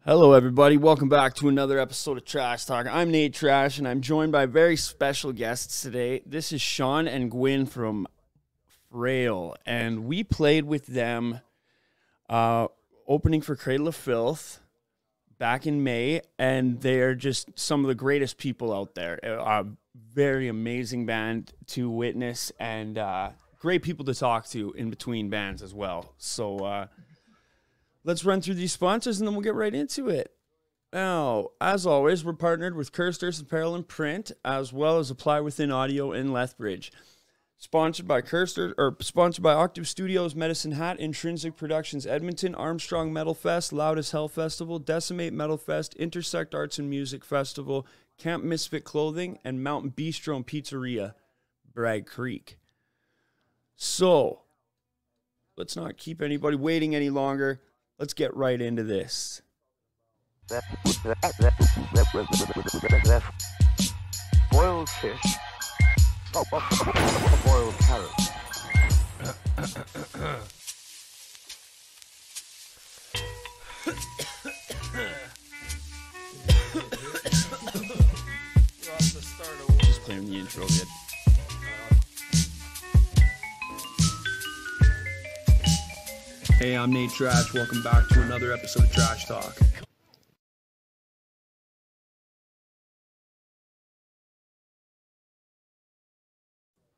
Hello, everybody. Welcome back to another episode of Trash Talk. I'm Nate Trash, and I'm joined by very special guests today. This is Sean and Gwyn from Frayle, and we played with them opening for Cradle of Filth back in May, and they're just some of the greatest people out there. A very amazing band to witness, and great people to talk to in between bands as well. So, let's run through these sponsors, and then we'll get right into it. Now, as always, we're partnered with Kirsters Apparel and Print, as well as Apply Within Audio in Lethbridge. Sponsored by sponsored by Octave Studios, Medicine Hat, Intrinsic Productions Edmonton, Armstrong Metal Fest, Loud as Hell Festival, Decimate Metal Fest, Intersect Arts and Music Festival, Camp Misfit Clothing, and Mountain Bistro and Pizzeria, Bragg Creek. So, let's not keep anybody waiting any longer. Let's get right into this. Boiled fish. Boiled carrots. Just playing the intro bit. Hey, I'm Nate Trash. Welcome back to another episode of Trash Talk.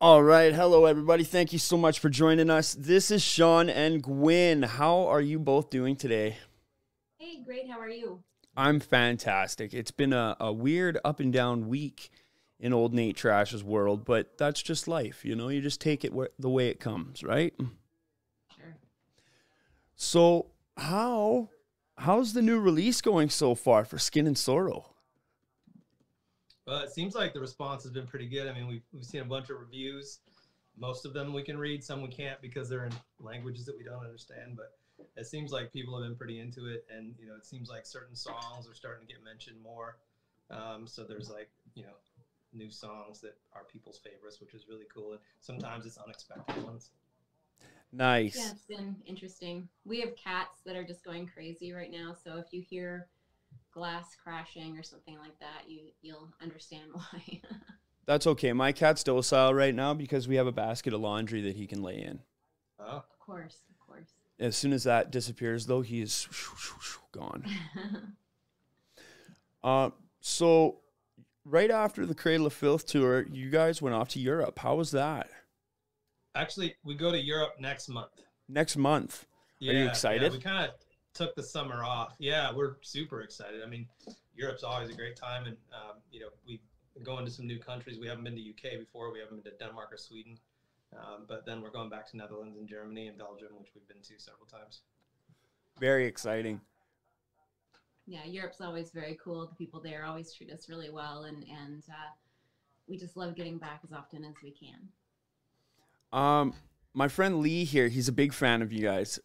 All right. Hello, everybody. Thank you so much for joining us. This is Sean and Gwyn. How are you both doing today? Hey, great. How are you? I'm fantastic. It's been a weird up and down week in old Nate Trash's world, but that's just life. You know, you just take it the way it comes, right? Sure. So how's the new release going so far for Skin and Sorrow? Well, it seems like the response has been pretty good. I mean, we've seen a bunch of reviews. Most of them we can read, some we can't because they're in languages that we don't understand. But it seems like people have been pretty into it, and it seems like certain songs are starting to get mentioned more. So there's new songs that are people's favorites, which is really cool. And sometimes it's unexpected ones. Nice. Yeah, it's been interesting. We have cats that are just going crazy right now. So if you hear glass crashing or something like that, you'll understand why. That's okay. My cat's docile right now because we have a basket of laundry that he can lay in. Oh. Of course. As soon as that disappears, though, he's gone. So right after the Cradle of Filth tour, you guys went off to Europe. How was that? Actually, we go to Europe next month. Next month? Yeah, Are you excited? Yeah, we kind of took the summer off. Yeah, we're super excited. I mean, Europe's always a great time, and we go into some new countries. We haven't been to UK before. We haven't been to Denmark or Sweden, but then we're going back to Netherlands and Germany and Belgium, which we've been to several times. Very exciting. Yeah, Europe's always very cool. The people there always treat us really well, and we just love getting back as often as we can. My friend Lee here, he's a big fan of you guys.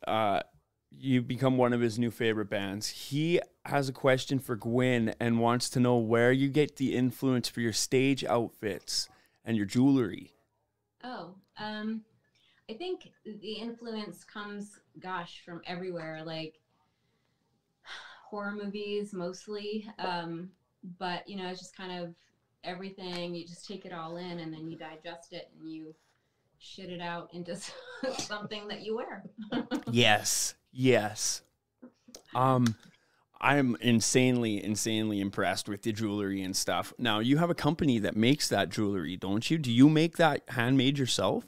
You've become one of his new favorite bands. He has a question for Gwyn and wants to know where you get the influence for your stage outfits and your jewelry. Oh, I think the influence comes, from everywhere, like horror movies mostly. But, it's just kind of everything. You just take it all in and then you digest it and you shit it out into something that you wear. Yes. I'm insanely impressed with the jewelry and stuff. Now, you have a company that makes that jewelry, don't you? Do you make that handmade yourself?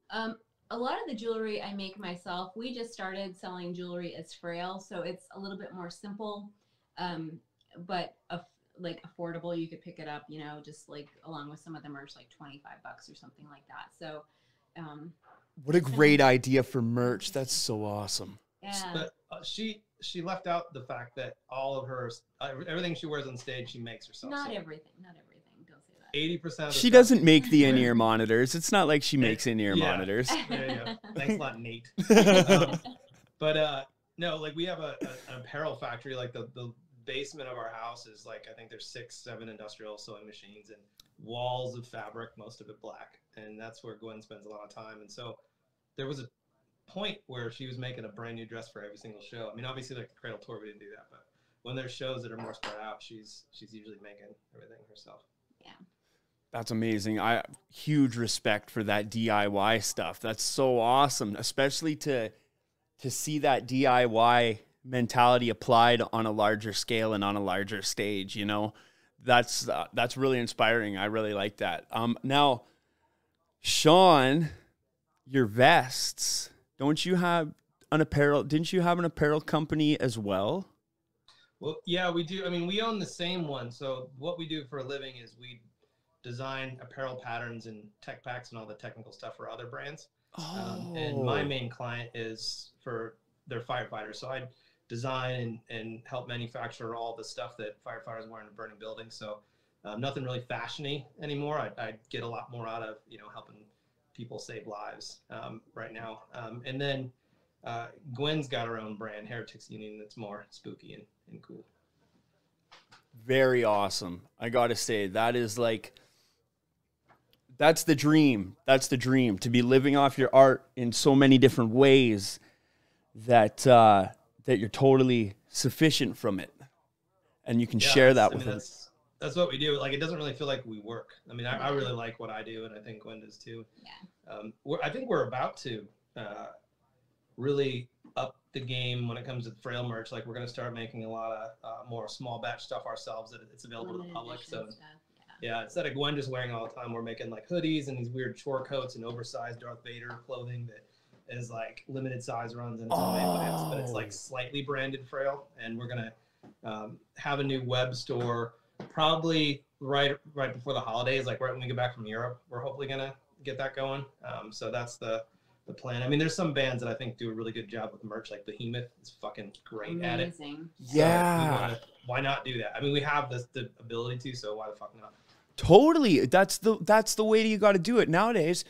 A lot of the jewelry I make myself. We just started selling jewelry as Frayle, so it's a little bit more simple, but affordable. You could pick it up, just like along with some of the merch, like $25 or something like that. So, what a great idea for merch. That's so awesome. Yeah. But she left out the fact that all of her everything she wears on stage she makes herself. Not everything. Don't say that. 80% of She doesn't make the in-ear monitors. It's not like she makes in-ear monitors. There you go. Thanks a lot, Nate. No, like we have an apparel factory. Like the basement of our house is like, I think there's 6-7 industrial sewing machines and walls of fabric, most of it black. And that's where Gwen spends a lot of time. And so there was a point where she was making a brand new dress for every single show. I mean, obviously like the Cradle tour, we didn't do that, but when there's shows that are more spread out, she's usually making everything herself. Yeah. That's amazing. I huge respect for that DIY stuff. That's so awesome, especially to see that DIY mentality applied on a larger scale and on a larger stage. You know, that's really inspiring. I really like that. Now, Sean, your vests. Don't you have an apparel? Didn't you have an apparel company as well? Well, yeah, we do. I mean, we own the same one. So what we do for a living is we design apparel patterns and tech packs and all the technical stuff for other brands. And my main client is for their firefighters. So I design and help manufacture all the stuff that firefighters wear in a burning building. So nothing really fashiony anymore. I get a lot more out of, helping people save lives right now. And then Gwen's got her own brand, Heretics Union, that's more spooky and cool. Very awesome. I got to say, that is like, that's the dream. That's the dream, to be living off your art in so many different ways that that you're totally sufficient from it. And you can share that with them. That's what we do. Like, it doesn't really feel like we work. I mean, I really like what I do, and I think Gwen does too. Yeah. I think we're about to really up the game when it comes to the Frayle merch. Like, we're going to start making a lot of more small batch stuff ourselves that it's available to the public. So yeah, instead of Gwen just wearing all the time, we're making like hoodies and these weird chore coats and oversized Darth Vader clothing that is like limited size runs, and it's but it's like slightly branded Frayle. And we're going to have a new web store probably right before the holidays, like right when we get back from Europe. We're hopefully going to get that going. So that's the plan. I mean, there's some bands that I think do a really good job with merch, like Behemoth is fucking great at it. Yeah. So why not do that? I mean, we have the ability to, so why the fuck not? Totally. That's the way you got to do it nowadays.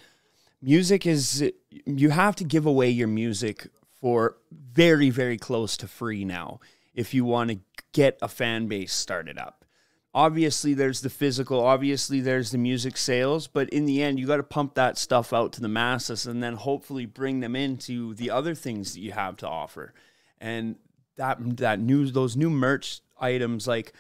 Music is, you have to give away your music for very, very close to free now if you want to get a fan base started up. Obviously, there's the physical, obviously, there's the music sales, but in the end, you got to pump that stuff out to the masses and then hopefully bring them into the other things that you have to offer. And those new merch items, like,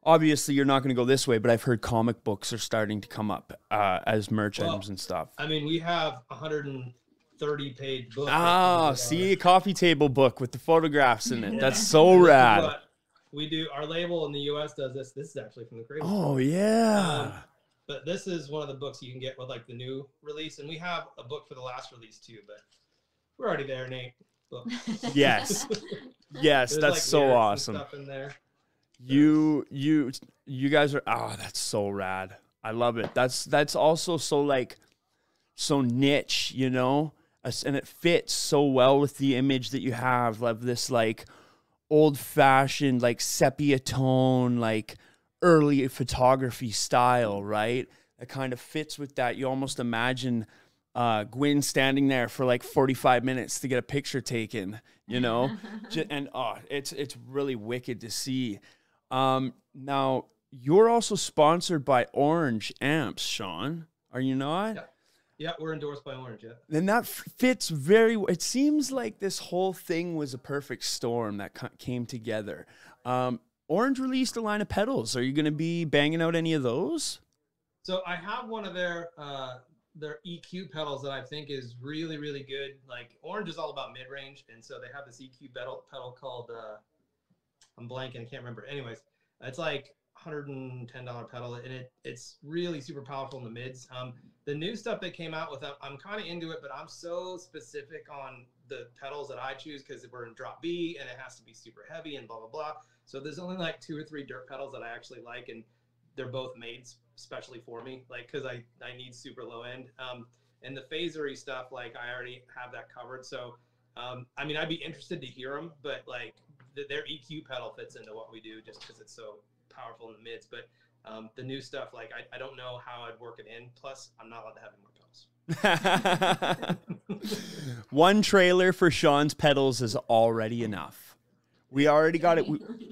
obviously, you're not going to go this way, but I've heard comic books are starting to come up as merch items and stuff. I mean, we have 130-page book. Ah, see, a coffee table book with the photographs in it. That's so rad. We do. Our label in the U.S. does this. This is actually from the Cradle. Oh, yeah. But this is one of the books you can get with like the new release, and we have a book for the last release too. But we're already there, Nate. Yes, yes, that's like so awesome. Stuff in there. You guys are, that's so rad. I love it. That's also so niche, and it fits so well with the image that you have of this like old fashioned, like sepia tone, like early photography style, right? That kind of fits with that. You almost imagine Gwen standing there for like 45 minutes to get a picture taken, and it's really wicked to see. Now you're also sponsored by Orange Amps, Sean. Are you not? Yeah, we're endorsed by Orange. Yeah. Then that fits very. It seems like this whole thing was a perfect storm that came together. Orange released a line of pedals. Are you going to be banging out any of those? So I have one of their EQ pedals that I think is really, really good. Like, Orange is all about mid-range, and so they have this EQ pedal called I'm blanking, I can't remember. Anyways, it's like $110 pedal, and it's really super powerful in the mids. The new stuff they came out with, I'm kind of into it, but I'm so specific on the pedals that I choose because we're in drop B, and it has to be super heavy and blah, blah, blah. So there's only like 2 or 3 dirt pedals that I actually like, and they're both made specially for me, like, because I need super low end. And the phasery stuff, like, I already have that covered. So, I mean, I'd be interested to hear them, but like their EQ pedal fits into what we do just because it's so powerful in the mids. But the new stuff, like, I don't know how I'd work it in. Plus, I'm not allowed to have any more pedals. One trailer for Sean's pedals is already enough. We already got it.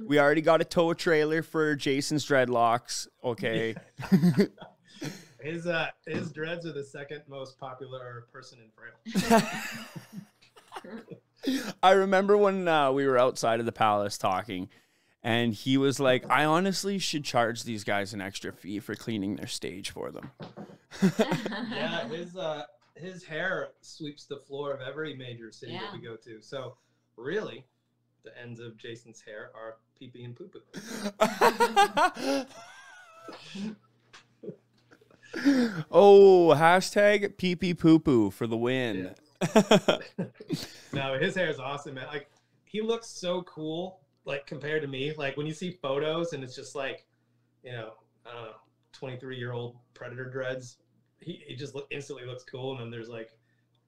We already got a tow trailer for Jason's dreadlocks. Okay. His dreads are the second most popular person in Frayle. I remember when we were outside of the palace talking, And he was like, I honestly should charge these guys an extra fee for cleaning their stage for them. Yeah, his hair sweeps the floor of every major city that we go to. So really, the ends of Jason's hair are pee-pee and poo-poo. Oh, hashtag pee-pee poo-poo for the win. Yeah. No, his hair is awesome, man. Like, he looks so cool, like, compared to me. Like, when you see photos and it's just like, you know, I don't know, 23-year-old predator dreads, he just instantly looks cool. And then there's like,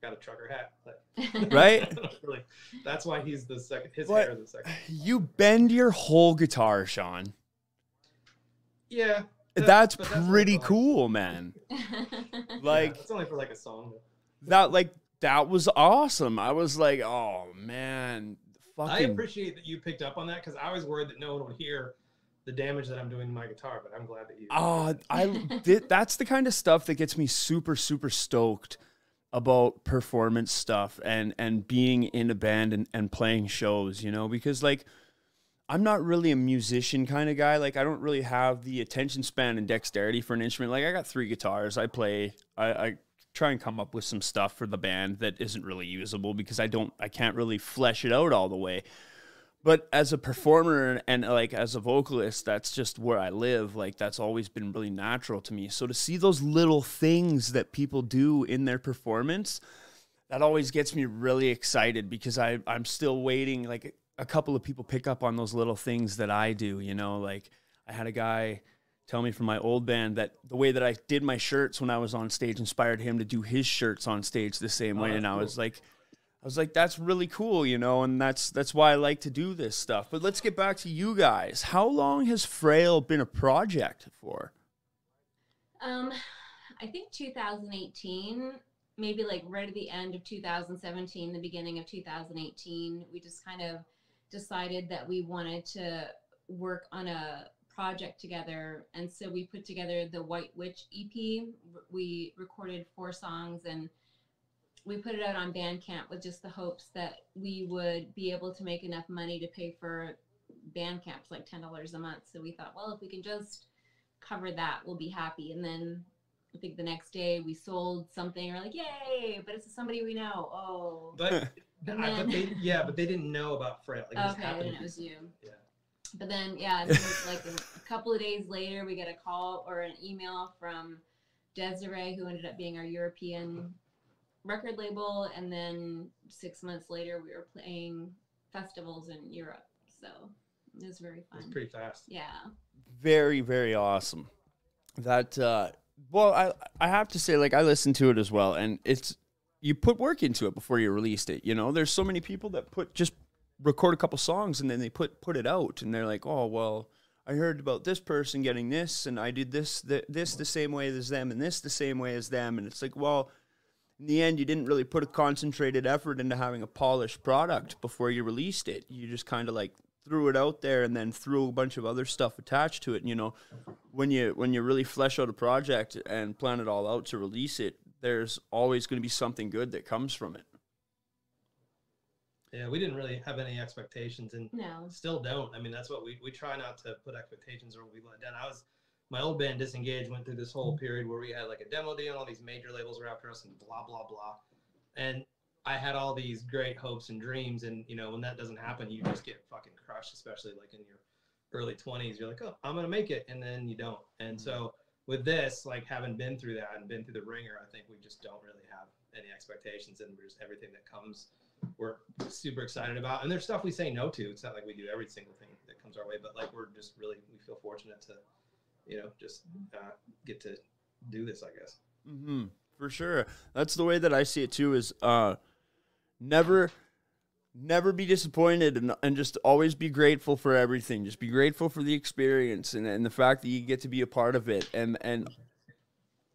got a trucker hat, like, right? Really, that's why he's the second. His What? hair is the second. You bend your whole guitar, Sean. Yeah, That's but pretty only for, cool, man. Like, it's only for like a song. That was awesome. I was like, oh man, I appreciate that you picked up on that, because I was worried that no one would hear the damage that I'm doing to my guitar, but I'm glad that you. That's the kind of stuff that gets me super, super stoked about performance stuff and being in a band and playing shows, you know, because like, I'm not really a musician kind of guy. Like, I don't really have the attention span and dexterity for an instrument. Like, I got 3 guitars. I play. I try and come up with some stuff for the band that isn't really usable because I can't really flesh it out all the way. But as a performer and like as a vocalist, that's just where I live. Like, that's always been really natural to me. So to see those little things that people do in their performance, that always gets me really excited, because I'm still waiting. Like, a couple of people pick up on those little things that I do, you know. Like, I had a guy tell me from my old band that the way that I did my shirts when I was on stage inspired him to do his shirts on stage the same way. And I was like, that's really cool, you know, and that's why I like to do this stuff. But let's get back to you guys. How long has Frayle been a project for? I think 2018, maybe like right at the end of 2017, the beginning of 2018, we just kind of decided that we wanted to work on a project together. And so we put together the White Witch EP. We recorded 4 songs and we put it out on Bandcamp with just the hopes that we would be able to make enough money to pay for Bandcamp, like $10 a month. So we thought, well, if we can just cover that, we'll be happy. And then I think the next day we sold something. We're like, yay! But it's somebody we know. Oh, But they didn't know about Frayle. Like, okay, then it was you. Yeah. But then, yeah, then like a couple of days later, we get a call or an email from Desiree, who ended up being our European record label, and then 6 months later, we were playing festivals in Europe. So it was very fun. It was pretty fast. Yeah. Very, very awesome. That well, I have to say, like, I listened to it as well, and you put work into it before you released it. You know, there's so many people that just record a couple songs and then they put it out, and they're like, oh, well, I heard about this person getting this, and I did this the same way as them, and this the same way as them, and it's like, well, in the end, you didn't really put a concentrated effort into having a polished product before you released it. You just kind of like threw it out there and then threw a bunch of other stuff attached to it. And, you know, when you really flesh out a project and plan it all out to release it, there's always going to be something good that comes from it. Yeah, we didn't really have any expectations, and No. still don't. I mean, that's what we try not to put expectations or we let down. My old band Disengage went through this whole period where we had like a demo deal, and all these major labels were after us and blah, blah, blah. And I had all these great hopes and dreams, and, you know, when that doesn't happen, you just get fucking crushed, especially like in your early 20s. You're like, oh, I'm going to make it, and then you don't. And so with this, like, having been through that and been through the ringer, I think we just don't really have any expectations, and just everything that comes, we're super excited about. And there's stuff we say no to. It's not like we do every single thing that comes our way, but like, we feel fortunate to, you know, just get to do this, I guess. Mm-hmm. For sure. That's the way that I see it too, is never be disappointed, and just always be grateful for everything. Just be grateful for the experience and the fact that you get to be a part of it, and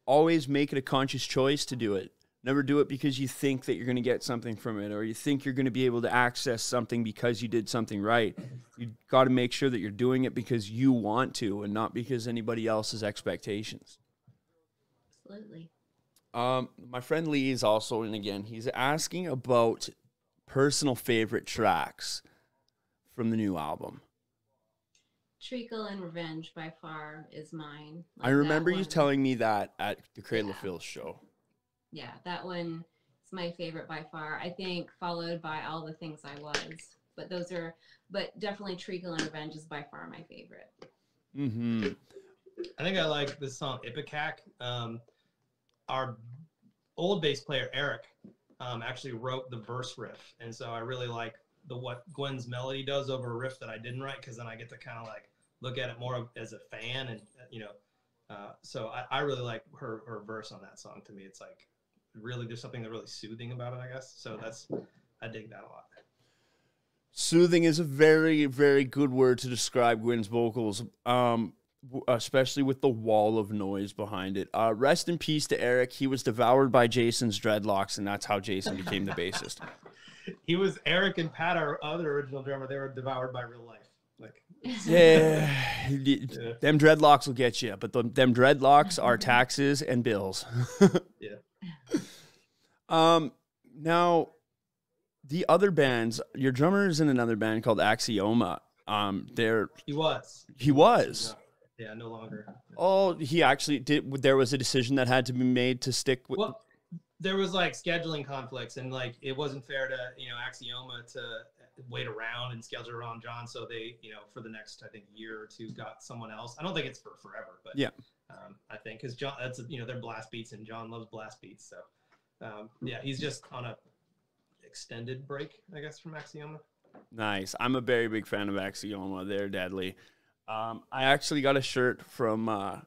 always make it a conscious choice to do it. Never do it because you think that you're going to get something from it, or you think you're going to be able to access something because you did something right. You got to make sure that you're doing it because you want to, and not because anybody else's expectations. Absolutely. My friend Lee is also in again. He's asking about personal favorite tracks from the new album. Treacle and Revenge by far is mine. I remember you telling me that at the Cradle of Filth show. Yeah, that one is my favorite by far. I think followed by All the Things I Was. But definitely Treacle and Revenge is by far my favorite. Mm-hmm. I think I like the song Ipecac. Our old bass player, Eric, actually wrote the verse riff. And so I really like what Gwen's melody does over a riff that I didn't write, because then I get to kind of like look at it more as a fan. And, so I really like her verse on that song. To me, it's like really, there's something that really soothing about it, I guess. So I dig that a lot. Soothing is a very, very good word to describe Gwen's vocals, especially with the wall of noise behind it. Rest in peace to Eric. He was devoured by Jason's dreadlocks, and that's how Jason became the bassist. He was Eric and Pat, our other original drummer. They were devoured by real life. Like, them dreadlocks will get you, but them dreadlocks are taxes and bills. Yeah. Now, the other bands, your drummer is in another band called Axioma. He was. He was. Yeah, no longer. Oh, he actually did. There was a decision that had to be made to stick with. Well, there was like scheduling conflicts, and like it wasn't fair to Axioma to wait around and schedule around John. So they for the next I think year or two got someone else. I don't think it's for forever, but yeah, I think because John, that's they're blast beats, and John loves blast beats. So yeah, he's just on a extended break, I guess, from Axioma. Nice. I'm a very big fan of Axioma. They're deadly. I actually got a shirt from the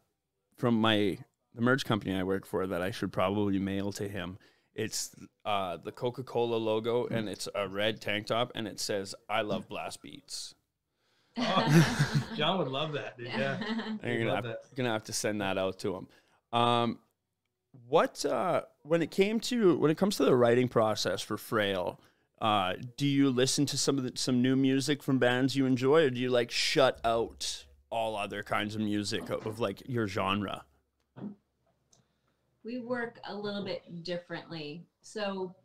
merch company I work for that I should probably mail to him. It's the Coca-Cola logo, and it's a red tank top, and it says, "I love blast beats." Oh, John would love that, dude. Yeah. I'm gonna have to send that out to him. When it comes to the writing process for Frayle, do you listen to some new music from bands you enjoy, or do you like shut out all other kinds of music of like your genre? We work a little bit differently. So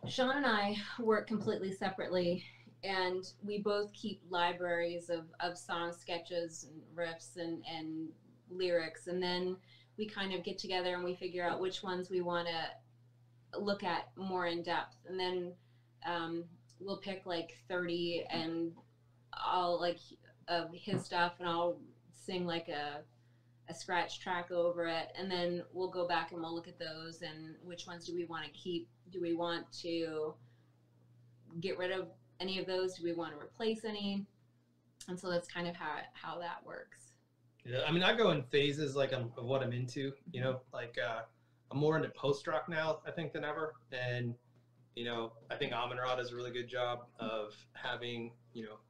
Sean and I work completely separately, and we both keep libraries of song sketches and riffs and lyrics, and then we kind of get together and we figure out which ones we want to look at more in depth, and then we'll pick like 30, and I'll like of his stuff, and I'll sing like a scratch track over it, and then we'll go back and we'll look at those and which ones do we want to keep, do we want to get rid of any of those, do we want to replace any, and so that's kind of how that works. Yeah, I mean, I go in phases like of what I'm into, like I'm more into post-rock now, I think, than ever. And, I think Amon-Ra does a really good job of having,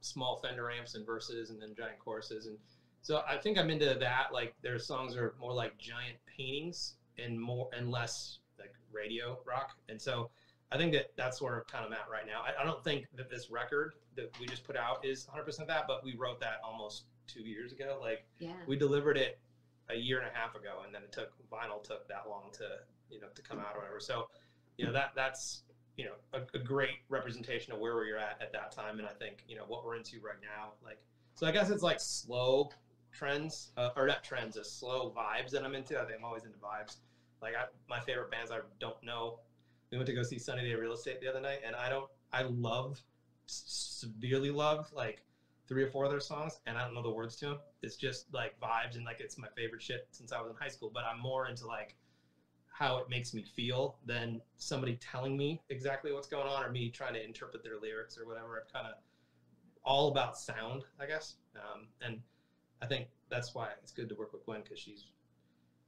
small Fender amps and verses and then giant choruses. And so I think I'm into that. Like their songs are more like giant paintings and less like radio rock. And so I think that's where kind of I'm at right now. I don't think that this record that we just put out is 100% that, but we wrote that almost 2 years ago. Like we delivered it a year and a half ago, and then vinyl took that long to come out or whatever. So, that's a great representation of where we were at that time. And I think, what we're into right now, like, so I guess it's like slow trends, or not trends, slow vibes that I'm into. I think I'm always into vibes. Like my favorite bands, I don't know. We went to go see Sunny Day Real Estate the other night, and I severely love like 3 or 4 of their songs, and I don't know the words to them. It's just like vibes, and like it's my favorite shit since I was in high school. But I'm more into like how it makes me feel than somebody telling me exactly what's going on or me trying to interpret their lyrics or whatever. I'm kind of all about sound, I guess. And I think that's why it's good to work with Gwen, because she's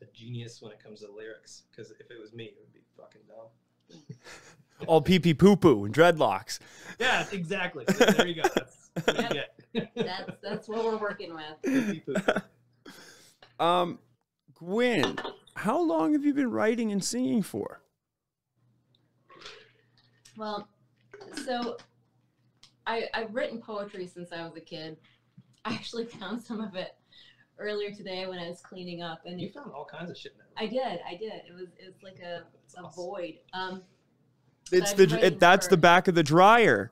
a genius when it comes to lyrics. Because if it was me, it would be fucking dumb. All pee-pee poo-poo and dreadlocks. Yeah, exactly. There you go. That's what you get. That's what we're working with. Gwen, how long have you been writing and singing for? Well, so I've written poetry since I was a kid. I actually found some of it earlier today when I was cleaning up, and you found all kinds of shit in there. I did. It was like a void. That's the back of the dryer.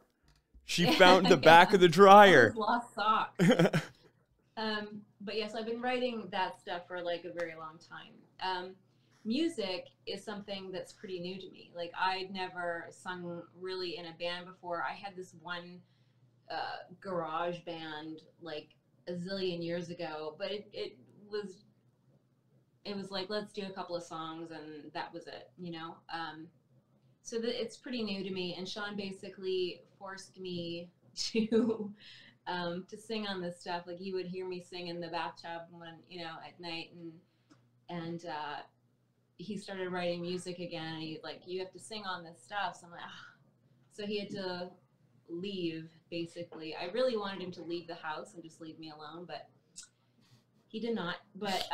She found the back of the dryer. Lost sock. But yes, I've been writing that stuff for like a very long time. Music is something that's pretty new to me. Like I'd never sung really in a band before. I had this one garage band like a zillion years ago, but it was like, let's do a couple of songs and that was it, you know? So it's pretty new to me, and Sean basically forced me to sing on this stuff. Like, he would hear me sing in the bathtub when, you know, at night, and he started writing music again, and he's like, you have to sing on this stuff. So I'm like, ah. So he had to leave, basically. I really wanted him to leave the house and just leave me alone, but he did not. But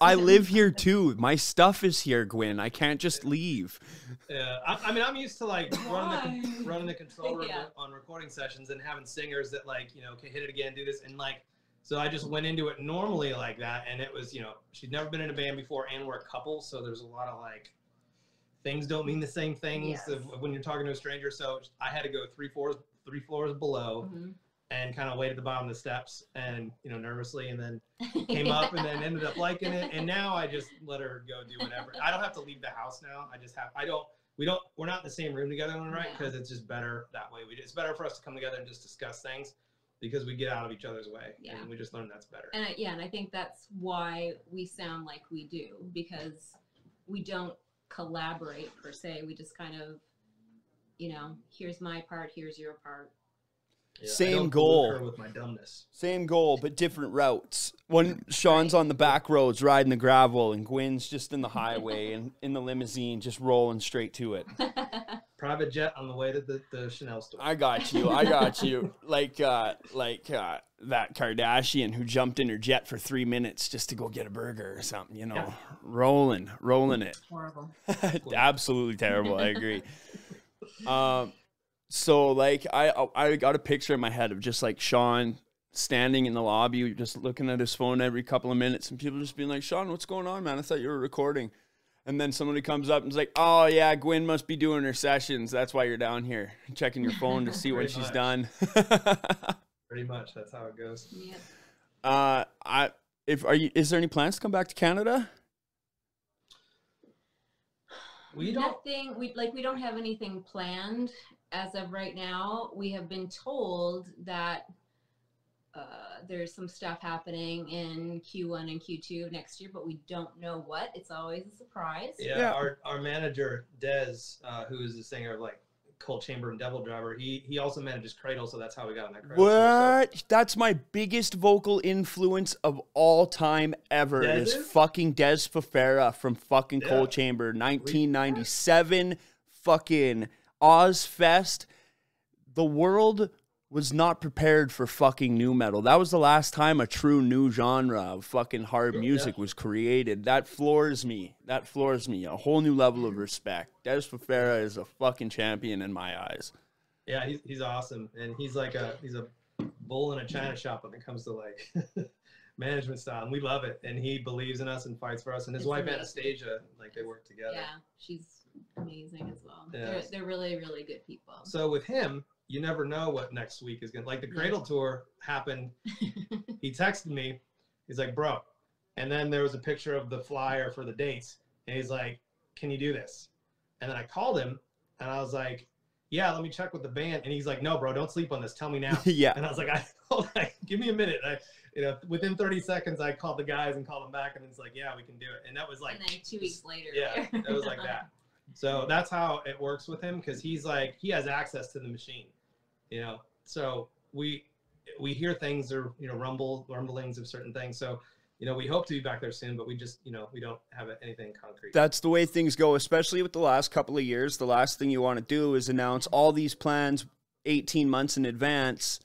I live here too. My stuff is here, Gwen. I can't just leave. Yeah, I mean, I'm used to like running the control room on recording sessions and having singers that like, you know, can hit it again, do this, and like, so I just went into it normally like that, and it was, you know, she'd never been in a band before, and we're a couple, so there's a lot of like, things don't mean the same things when you're talking to a stranger. So I had to go three floors below. Mm-hmm. And kind of wait at the bottom of the steps and, you know, nervously, and then came up and then ended up liking it. And now I just let her go do whatever. I don't have to leave the house now. We're not in the same room together when we write, because it's just better that way. It's better for us to come together and just discuss things, because we get out of each other's way. Yeah. And we just learn that's better. And and I think that's why we sound like we do, because we don't collaborate per se. We just kind of, you know, here's my part, here's your part. Yeah, same goal with my dumbness. Same goal, but different routes. When Sean's on the back roads riding the gravel, and Gwen's just in the highway and in the limousine just rolling straight to it. Private jet on the way to the Chanel store. I got you. Like that Kardashian who jumped in her jet for 3 minutes just to go get a burger or something, you know. Yeah. Rolling it. Horrible. Absolutely terrible. I agree. So like I got a picture in my head of just like Sean standing in the lobby, just looking at his phone every couple of minutes, and people just being like, Sean, what's going on, man? I thought you were recording. And then somebody comes up and is like, oh yeah, Gwen must be doing her sessions. That's why you're down here checking your phone to see what she's done. Pretty much, that's how it goes. Yeah. Is there any plans to come back to Canada? We don't have anything planned as of right now. We have been told that there's some stuff happening in Q1 and Q2 next year, but we don't know what. It's always a surprise. Yeah. Our manager, Dez, who is the singer of like Cold Chamber and Devil Driver, he also manages Cradle, so that's how we got on that Cradle. What? Tour, so. That's my biggest vocal influence of all time ever. Is fucking Dez Fafara from fucking Cold Chamber, 1997, fucking Ozfest. The world was not prepared for fucking new metal. That was the last time a true new genre of fucking hard music was created. That floors me. A whole new level of respect. Dez Fafara is a fucking champion in my eyes. Yeah, he's awesome, and he's a bull in a china shop when it comes to like management style, and we love it. And he believes in us and fights for us. And his wife Anastasia, like they work together. Yeah, she's amazing as well. Yeah. They're really, really good people. So with him, you never know what next week is gonna, like the Cradle tour happened. He texted me, he's like, bro, and then there was a picture of the flyer for the dates, and he's like, can you do this? And then I called him, and I was like, yeah, let me check with the band. And he's like, no, bro, don't sleep on this, tell me now. Yeah. And I was like, give me a minute. Within 30 seconds, I called the guys and called them back, and it's like, yeah, we can do it. And that was like, and then 2 weeks later. Yeah, it was like that. So that's how it works with him, because he's like, he has access to the machine, you know. So we hear things, or you know, rumblings of certain things. So you know, we hope to be back there soon, but we just, you know, we don't have anything concrete. That's the way things go, especially with the last couple of years. The last thing you want to do is announce all these plans 18 months in advance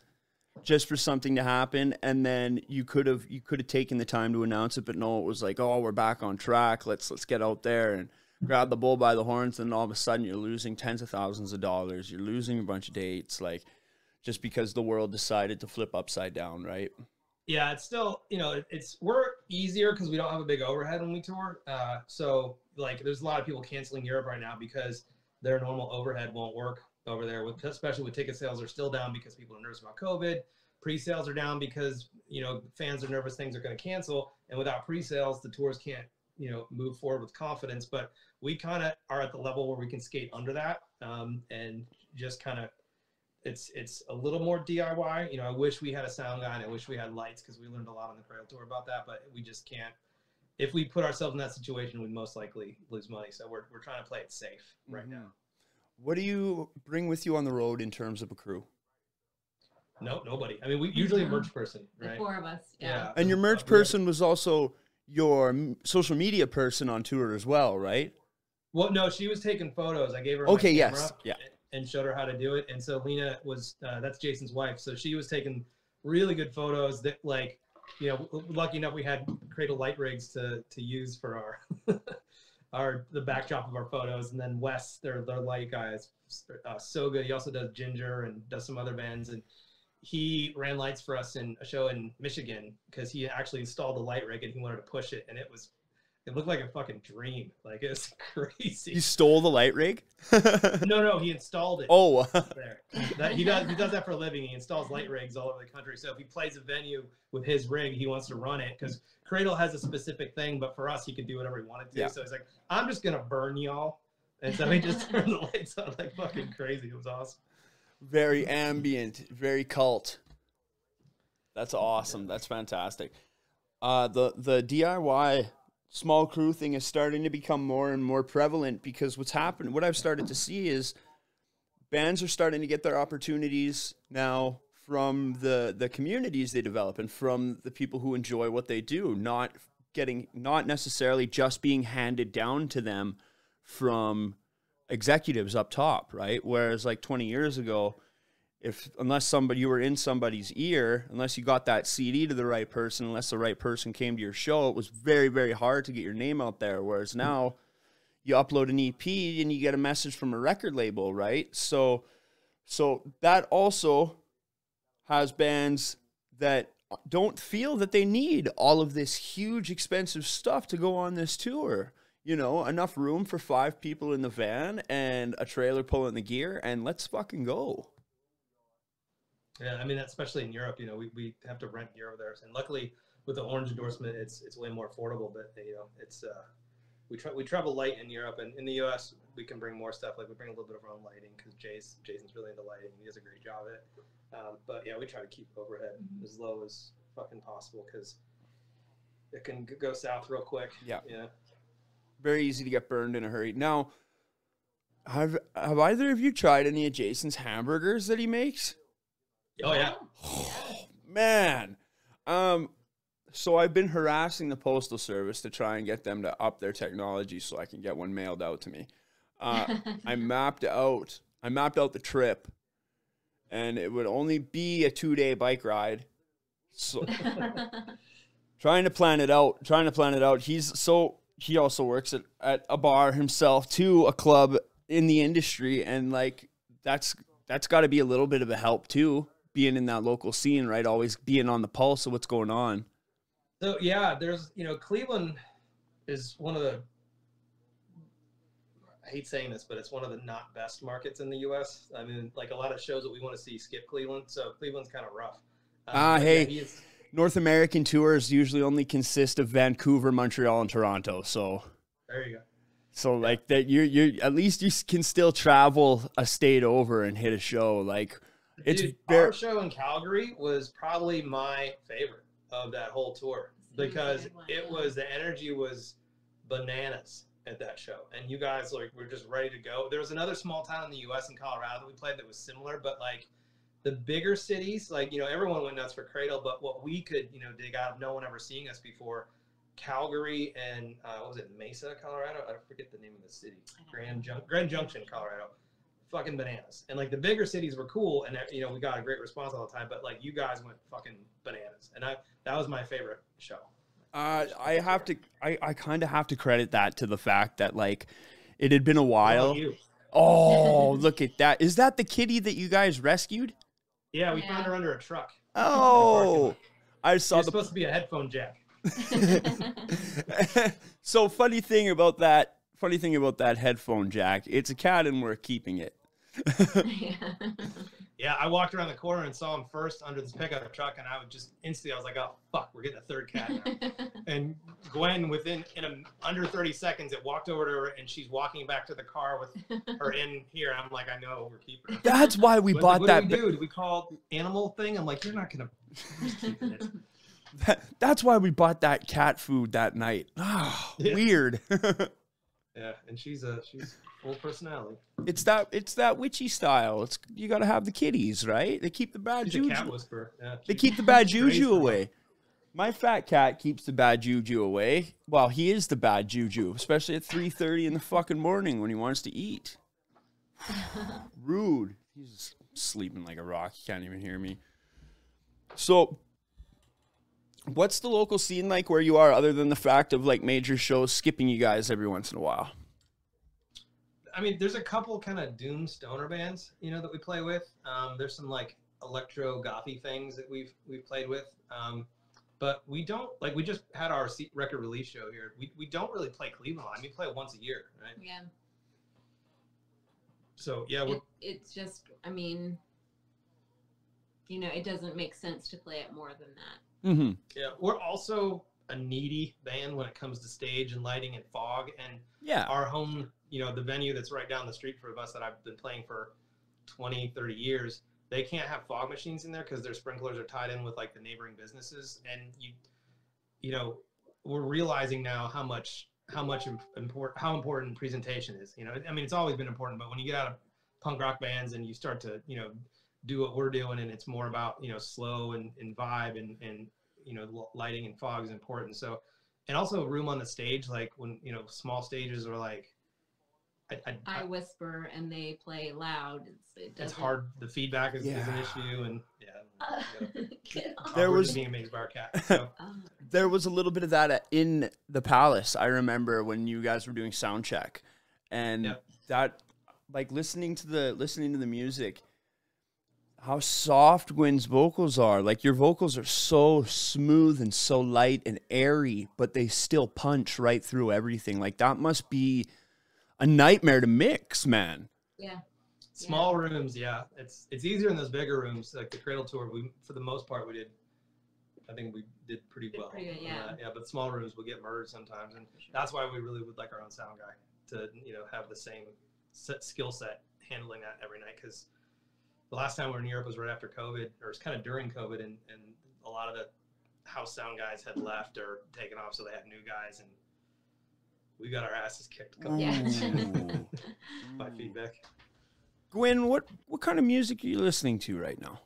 just for something to happen, and then you could have taken the time to announce it, but no, it was like, oh, we're back on track. Let's get out there and grab the bull by the horns, and all of a sudden you're losing tens of thousands of dollars. You're losing a bunch of dates, like, just because the world decided to flip upside down, right? Yeah, it's still, you know, we're easier because we don't have a big overhead when we tour. So, like, there's a lot of people canceling Europe right now because their normal overhead won't work over there, especially with ticket sales are still down because people are nervous about COVID. pre-sales are down because, you know, fans are nervous things are going to cancel. And without pre-sales, the tours can't, you know, move forward with confidence. But we kind of are at the level where we can skate under that, and just kind of, it's a little more DIY. You know, I wish we had a sound guy and I wish we had lights, because we learned a lot on the Cradle tour about that, but we just can't. If we put ourselves in that situation, we'd most likely lose money. So we're trying to play it safe right now. What do you bring with you on the road in terms of a crew? No, nobody. I mean, we usually a merch person, right? The 4 of us. Yeah. And your merch person was also your social media person on tour as well, right? Well, no, she was taking photos. I gave her okay, my yes, camera yeah, and showed her how to do it. And so Lena was, that's Jason's wife. So she was taking really good photos that, like, you know, lucky enough we had Cradle light rigs to use for our the backdrop of our photos. And then Wes, their light guy, is so good. He also does Ginger and does some other bands, and he ran lights for us in a show in Michigan because he actually installed the light rig and he wanted to push it, and it looked like a fucking dream. Like, it was crazy. You stole the light rig? No, he installed it. Oh, there. He does that for a living. He installs light rigs all over the country. So if he plays a venue with his rig, he wants to run it, because Cradle has a specific thing, but for us, he could do whatever he wanted to. Yeah. So he's like, I'm just gonna burn y'all, and so he just turned the lights on like fucking crazy. It was awesome. very ambient, very cult. That's awesome. That's fantastic. The DIY small crew thing is starting to become more and more prevalent, because what I've started to see is bands are starting to get their opportunities now from the communities they develop and from the people who enjoy what they do, not necessarily just being handed down to them from executives up top, right? Whereas like 20 years ago, unless you were in somebody's ear, unless you got that CD to the right person, unless the right person came to your show, it was very, very hard to get your name out there. Whereas now you upload an EP and you get a message from a record label, right? So that also has bands that don't feel that they need all of this huge, expensive stuff to go on this tour. You know, enough room for 5 people in the van and a trailer pulling the gear, and let's fucking go. Yeah, I mean, especially in Europe, you know, we have to rent gear over there, and luckily with the Orange endorsement, it's way more affordable. But you know, it's we travel light in Europe, and in the U.S. we can bring more stuff. Like, we bring a little bit of our own lighting, because Jason's really into lighting. He does a great job at it. But yeah, we try to keep overhead as low as fucking possible, because it can go south real quick. Yeah. Yeah. Very easy to get burned in a hurry. Now, have either of you tried any of Jason's hamburgers that he makes? Oh yeah. Oh, man. So I've been harassing the Postal Service to try and get them to up their technology so I can get one mailed out to me. I mapped out the trip, and it would only be a 2-day bike ride. So trying to plan it out. He also works at a bar himself too, a club in the industry, and like that's got to be a little bit of a help too, being in that local scene, right? Always being on the pulse of what's going on. So yeah, there's, you know, Cleveland is one of the, I hate saying this, but it's one of the not best markets in the U.S. I mean, like, a lot of shows that we want to see skip Cleveland, so Cleveland's kind of rough. Hey. Yeah, North American tours usually only consist of Vancouver, Montreal, and Toronto. So there you go. So like that, you at least you can still travel a state over and hit a show. Like, Dude, our show in Calgary was probably my favorite of that whole tour, because the energy was bananas at that show, and you guys like were just ready to go. There was another small town in the U.S. in Colorado that we played that was similar, but like, the bigger cities, like, you know, everyone went nuts for Cradle, but what we could, you know, dig out of no one ever seeing us before, Calgary and, what was it, Mesa, Colorado? I forget the name of the city. Grand Junction, Colorado. Fucking bananas. And, like, the bigger cities were cool, and, you know, we got a great response all the time, but, like, you guys went fucking bananas. And that was my favorite show. I kind of have to credit that to the fact that, like, it had been a while. Oh, look at that. Is that the kitty that you guys rescued? Yeah, we found her under a truck. Oh, I saw It's supposed to be a headphone jack. So funny thing about that headphone jack, it's a cat and we're keeping it. Yeah, I walked around the corner and saw him first under this pickup truck, and I was just instantly, I was like, "Oh fuck, we're getting a third cat now." And Gwen, under 30 seconds, it walked over to her, and she's walking back to the car with her in here. I'm like, "I know, we're keeping her." That's why we Gwen's bought like, that. What do we do? Do we call animal thing? I'm like, "You're not gonna." Keeping it. That's why we bought that cat food that night. Oh, Yeah. Weird. Yeah, and she's full personality. It's that witchy style. You got to have the kitties, right? They keep the bad She's juju. a cat whisperer. Yeah, They keep the bad strays juju from away. My fat cat keeps the bad juju away. Well, he is the bad juju, especially at 3:30 in the fucking morning when he wants to eat. Rude. He's sleeping like a rock. He can't even hear me. So, what's the local scene like where you are, other than the fact of like major shows skipping you guys every once in a while? I mean, there's a couple kind of doom stoner bands, that we play with. There's some like electro gothy things that we've played with. But we don't, like, we just had our record release show here. We don't really play Cleveland. I mean, we play it once a year, right? Yeah. So yeah, it's just, I mean, it doesn't make sense to play it more than that. Mm-hmm. Yeah, we're also a needy band when it comes to stage and lighting and fog. And Yeah. our home, the venue that's right down the street from us that I've been playing for 20, 30 years, they can't have fog machines in there because their sprinklers are tied in with like the neighboring businesses. And we're realizing now how important presentation is. I mean, it's always been important, but when you get out of punk rock bands and you start to, do what we're doing, and it's more about, slow and vibe and lighting and fog is important. So, and also room on the stage, like when, small stages are like, I whisper and they play loud. It's hard. The feedback is an issue, and get off. There was being amazed by our cat. So. There was a little bit of that in the Palace. I remember when you guys were doing sound check, and that, like, listening to the music, how soft Gwen's vocals are. Like, your vocals are so smooth and so light and airy, but they still punch right through everything. Like, that must be a nightmare to mix, man. Yeah. Small rooms, yeah. It's easier in those bigger rooms, like the Cradle tour. For the most part, I think we did pretty well. Pretty good, yeah. Yeah, but small rooms will get murdered sometimes, and that's why we really would like our own sound guy to have the same skill set handling that every night. Because the last time we were in Europe was right after COVID, or it's kind of during COVID, and a lot of the house sound guys had left or taken off, so they had new guys, and we got our asses kicked a couple times by feedback. Gwen, what kind of music are you listening to right now?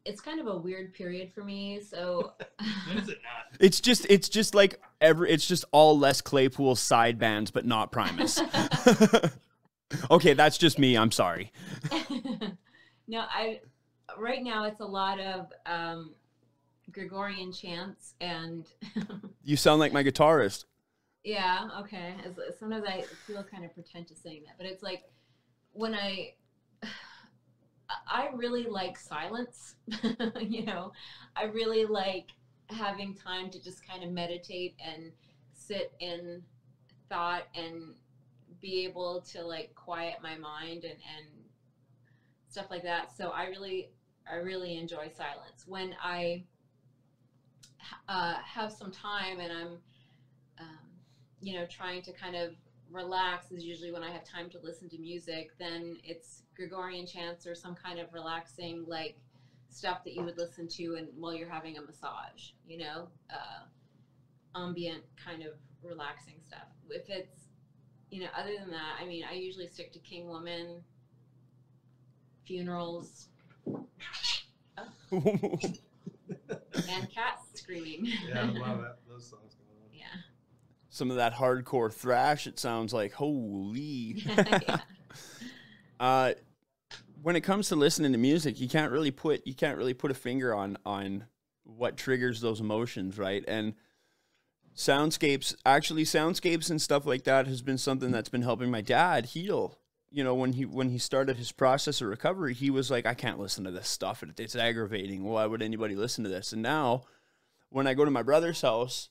It's kind of a weird period for me, so Is it not? It's just like it's just all Les Claypool side bands, but not Primus. Okay, that's just me. I'm sorry. No, right now it's a lot of Gregorian chants and You sound like my guitarist. yeah, okay. Sometimes I feel kind of pretentious saying that, but it's like when I really like silence. I really like having time to just kind of meditate and sit in thought and be able to like quiet my mind and stuff like that. So I really enjoy silence. When I have some time and I'm trying to kind of relax, is usually when I have time to listen to music. Then it's Gregorian chants or some kind of relaxing like stuff that you would listen to while you're having a massage, ambient kind of relaxing stuff. If it's other than that, I mean, I usually stick to King Woman, funerals, and cats screaming. Yeah, a lot of those songs going on. Yeah. Some of that hardcore thrash, it sounds like. Holy. Yeah. When it comes to listening to music, you can't really put a finger on what triggers those emotions, right? And soundscapes and stuff like that has been something that's been helping my dad heal. When he started his process of recovery, he was like, I can't listen to this stuff. It's aggravating. Why would anybody listen to this? And now when I go to my brother's house,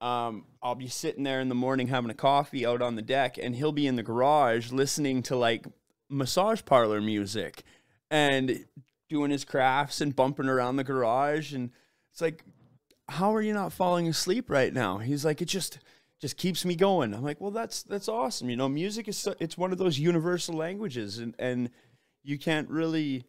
I'll be sitting there in the morning having a coffee out on the deck, and he'll be in the garage listening to like massage parlor music and doing his crafts and bumping around the garage. And it's like, how are you not falling asleep right now? He's like, it just keeps me going. I'm like, well, that's awesome. You know, music is it's one of those universal languages, and you can't really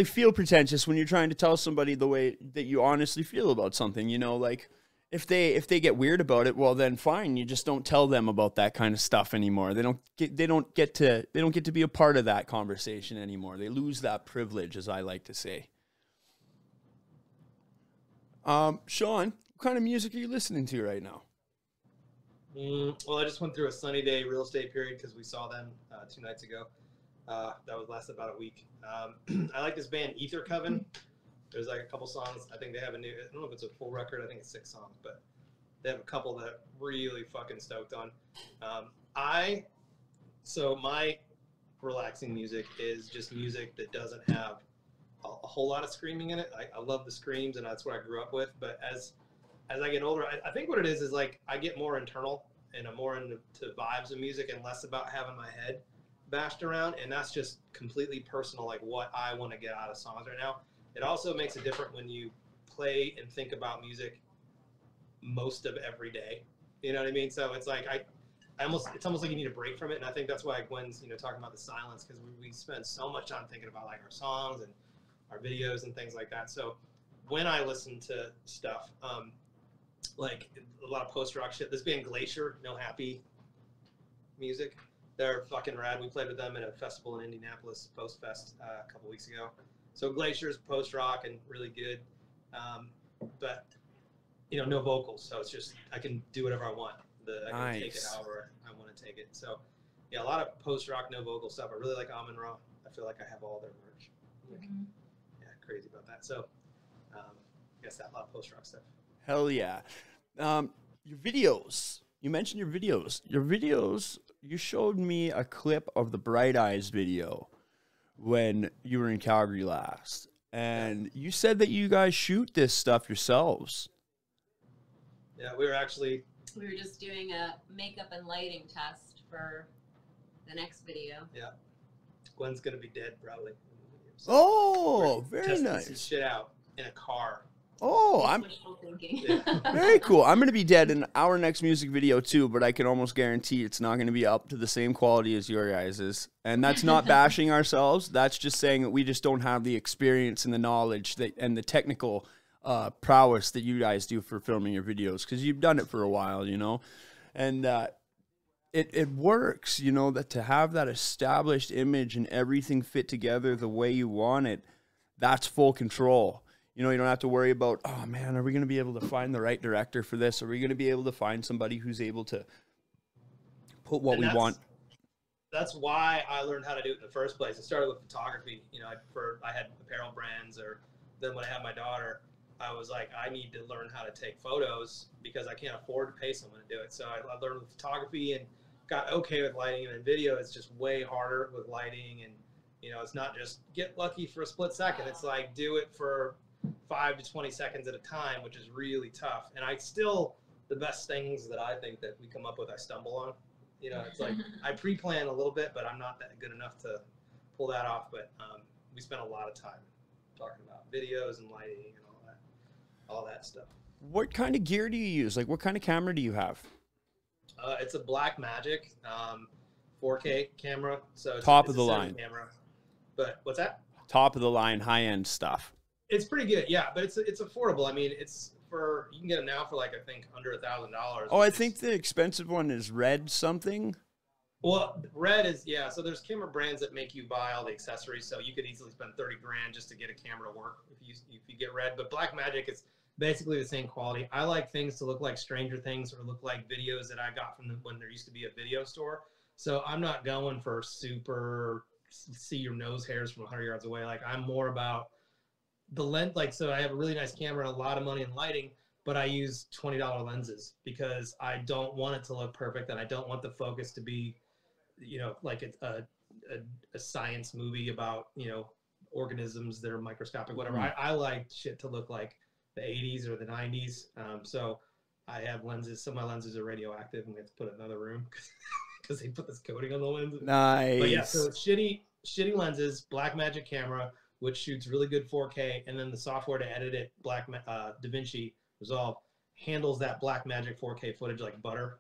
feel pretentious when you're trying to tell somebody the way that you honestly feel about something. You know, like if they get weird about it, well then fine, you just don't tell them about that kind of stuff anymore. They don't get to be a part of that conversation anymore. They lose that privilege, as I like to say. Sean, what kind of music are you listening to right now? Well, I just went through a sunny day real estate period because we saw them 2 nights ago. That would last about a week. I like this band Ether Coven. There's like a couple songs. I think they have a new, I don't know if it's a full record. I think it's 6 songs, but they have a couple that I'm really fucking stoked on. So my relaxing music is just music that doesn't have a whole lot of screaming in it. I love the screams, and that's what I grew up with. But as I get older, I think what it is like I get more internal, and I'm more into vibes of music and less about having my head bashed around. And that's just completely personal, like what I want to get out of songs right now. It also makes it different when you play and think about music most of every day. You know what I mean? So it's like it's almost like you need a break from it. And I think that's why Gwen's talking about the silence, because we spend so much time thinking about like our songs and our videos and things like that. So when I listen to stuff, like a lot of post-rock shit, this band Glacier, No Happy music, they're fucking rad. We played with them at a festival in Indianapolis, Post Fest, a couple weeks ago. So Glacier's post-rock and really good, but no vocals, so it's just I can do whatever I want. I can take it however I want to take it. So yeah, a lot of post-rock, no vocal stuff. I really like Amon Ra. I feel like I have all their merch. Yeah, crazy about that. So I guess that a lot of post-rock stuff. Hell yeah. Your videos. You mentioned your videos. Your videos, you showed me a clip of the Bright Eyes video when you were in Calgary last. And you said that you guys shoot this stuff yourselves. Yeah, we were just doing a makeup and lighting test for the next video. Yeah. Gwen's going to be dead probably. So oh, very nice. Some shit out in a car. Oh, I'm very cool. I'm going to be dead in our next music video too, but I can almost guarantee it's not going to be up to the same quality as your guys's. And that's not bashing ourselves. That's just saying that we just don't have the experience and the knowledge and the technical prowess that you guys do for filming your videos, because you've done it for a while, and it works, that to have that established image and everything fit together the way you want it, that's full control. You don't have to worry about, oh man, are we going to be able to find the right director for this? Are we going to be able to find somebody who's able to put what we want? That's why I learned how to do it in the first place. It started with photography. I had apparel brands, or then when I had my daughter, I was like, I need to learn how to take photos because I can't afford to pay someone to do it. So I learned with photography and got okay with lighting, and then video it's just way harder with lighting. And, it's not just get lucky for a split second. It's like do it for 5 to 20 seconds at a time, which is really tough. And the best things that I think that we come up with, I stumble on. It's like I pre-plan a little bit, but I'm not that good enough to pull that off. But we spent a lot of time talking about videos and lighting and all that stuff. What kind of gear do you use? Like, what kind of camera do you have? It's a Blackmagic 4K camera. So it's top of the line camera. But what's that? Top of the line, high end stuff. It's pretty good, yeah. But it's affordable. I mean, you can get them now for like I think under $1,000. Oh, I think the expensive one is Red something. Well, Red is So there's camera brands that make you buy all the accessories. So you could easily spend $30,000 just to get a camera to work if you get Red. But Blackmagic is basically the same quality. I like things to look like Stranger Things or look like videos that I got from when there used to be a video store. So I'm not going for super see your nose hairs from 100 yards away. Like I'm more about the lens. Like, so I have a really nice camera and a lot of money in lighting, but I use $20 lenses because I don't want it to look perfect. And I don't want the focus to be, like a science movie about, organisms that are microscopic, whatever. I like shit to look like the 80s or the 90s. So I have lenses. Some of my lenses are radioactive and we have to put it in another room because they put this coating on the lens. Nice. But yeah, so it's shitty lenses, Blackmagic camera, which shoots really good 4K, and then the software to edit it, DaVinci Resolve, handles that Blackmagic 4K footage like butter.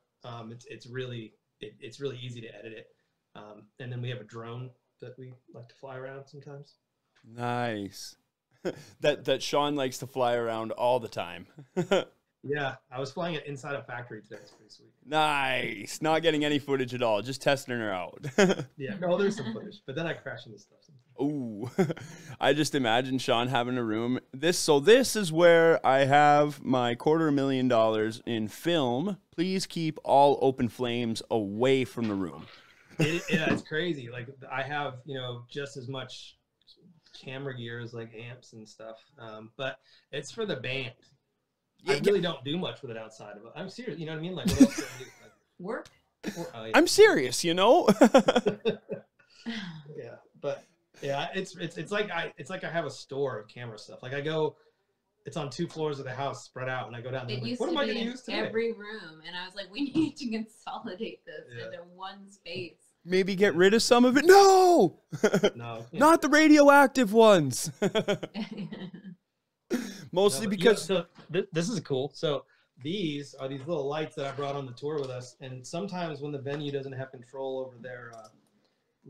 It's really easy to edit it. And then we have a drone that we like to fly around sometimes. Nice. that Sean likes to fly around all the time. Yeah, I was flying it inside a factory today. It's pretty sweet. Nice. Not getting any footage at all, just testing her out. Yeah, no, there's some footage, but then I crash into stuff sometimes. Ooh. I just imagine Sean having a room. This is where I have my $250,000 in film. Please keep all open flames away from the room. Yeah, it's crazy. Like I have, just as much camera gear as like amps and stuff, but it's for the band. I really don't do much with it outside of it. I'm serious. You know what I mean? Like, what else do I do? Like, Work? Yeah. I'm serious, Yeah, but yeah, it's like I have a store of camera stuff. Like it's on 2 floors of the house spread out, and I go down there. It like, used what to am I be going to in use today? every room, and I was like, we need to consolidate this into one space. Maybe get rid of some of it. No, No, not the radioactive ones. Mostly because so this is cool. So these are these little lights that I brought on the tour with us, and sometimes when the venue doesn't have control over their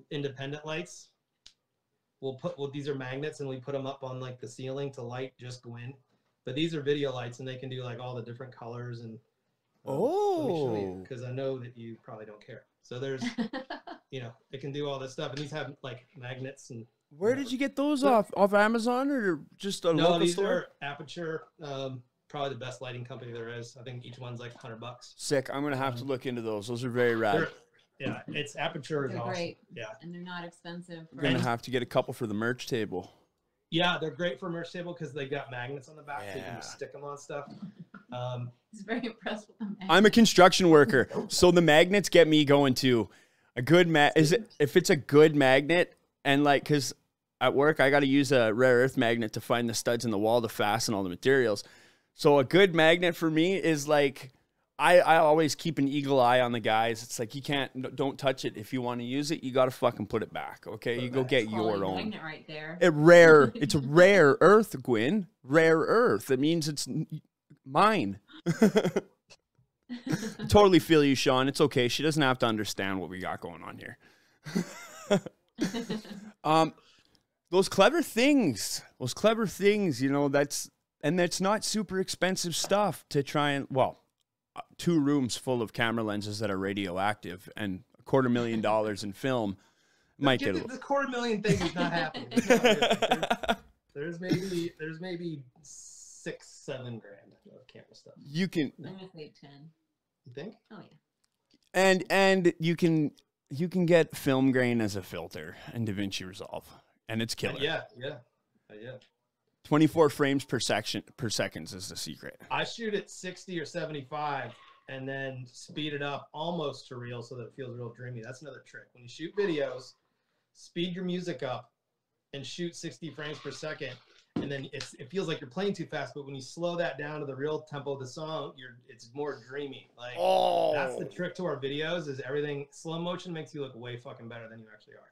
independent lights, these are magnets, and we put them up on like the ceiling to light just Gwyn. But these are video lights, and they can do like all the different colors and. Let me show you, because I know that you probably don't care. So there's, it can do all this stuff, and these have like magnets and. Where did you get those off? Off Amazon or just a local these store? are Aperture, probably the best lighting company there is. I think each one's like $100. Sick. I'm gonna have to look into those. Those are very rad. Yeah, it's Aperture is They're awesome. great. Yeah, And they're not expensive. I'm gonna have to get a couple for the merch table. yeah, they're great for a merch table because they got magnets on the back, so you can just stick them on stuff. He's very impressed with them. I'm a construction worker, so the magnets get me going too. A good if it's a good magnet, and like, cause at work I got to use a rare earth magnet to find the studs in the wall to fasten all the materials. So a good magnet for me is like, I always keep an eagle eye on the guys. It's like, don't touch it. If you want to use it, you got to fucking put it back. Okay. You go get your own. Magnet right there. It's rare earth, Gwyn. Rare earth. It means it's mine. Totally feel you, Sean. It's okay. She doesn't have to understand what we got going on here. Those clever things, that's not super expensive stuff to try and, 2 rooms full of camera lenses that are radioactive and $250,000 in film might get a little. The $250,000 thing is not happening. There's maybe 6-7 grand of camera stuff. You can. I'm gonna say 10. You think? Oh yeah. And you can get film grain as a filter in DaVinci Resolve, and it's killer. Yeah. 24 frames per second is the secret. I shoot at 60 or 75 and then speed it up almost to real so that it feels real dreamy. That's another trick. When you shoot videos, speed your music up and shoot 60 frames per second. And then it feels like you're playing too fast, but when you slow that down to the real tempo of the song, it's more dreamy. Like that's the trick to our videos, is everything slow motion makes you look way fucking better than you actually are.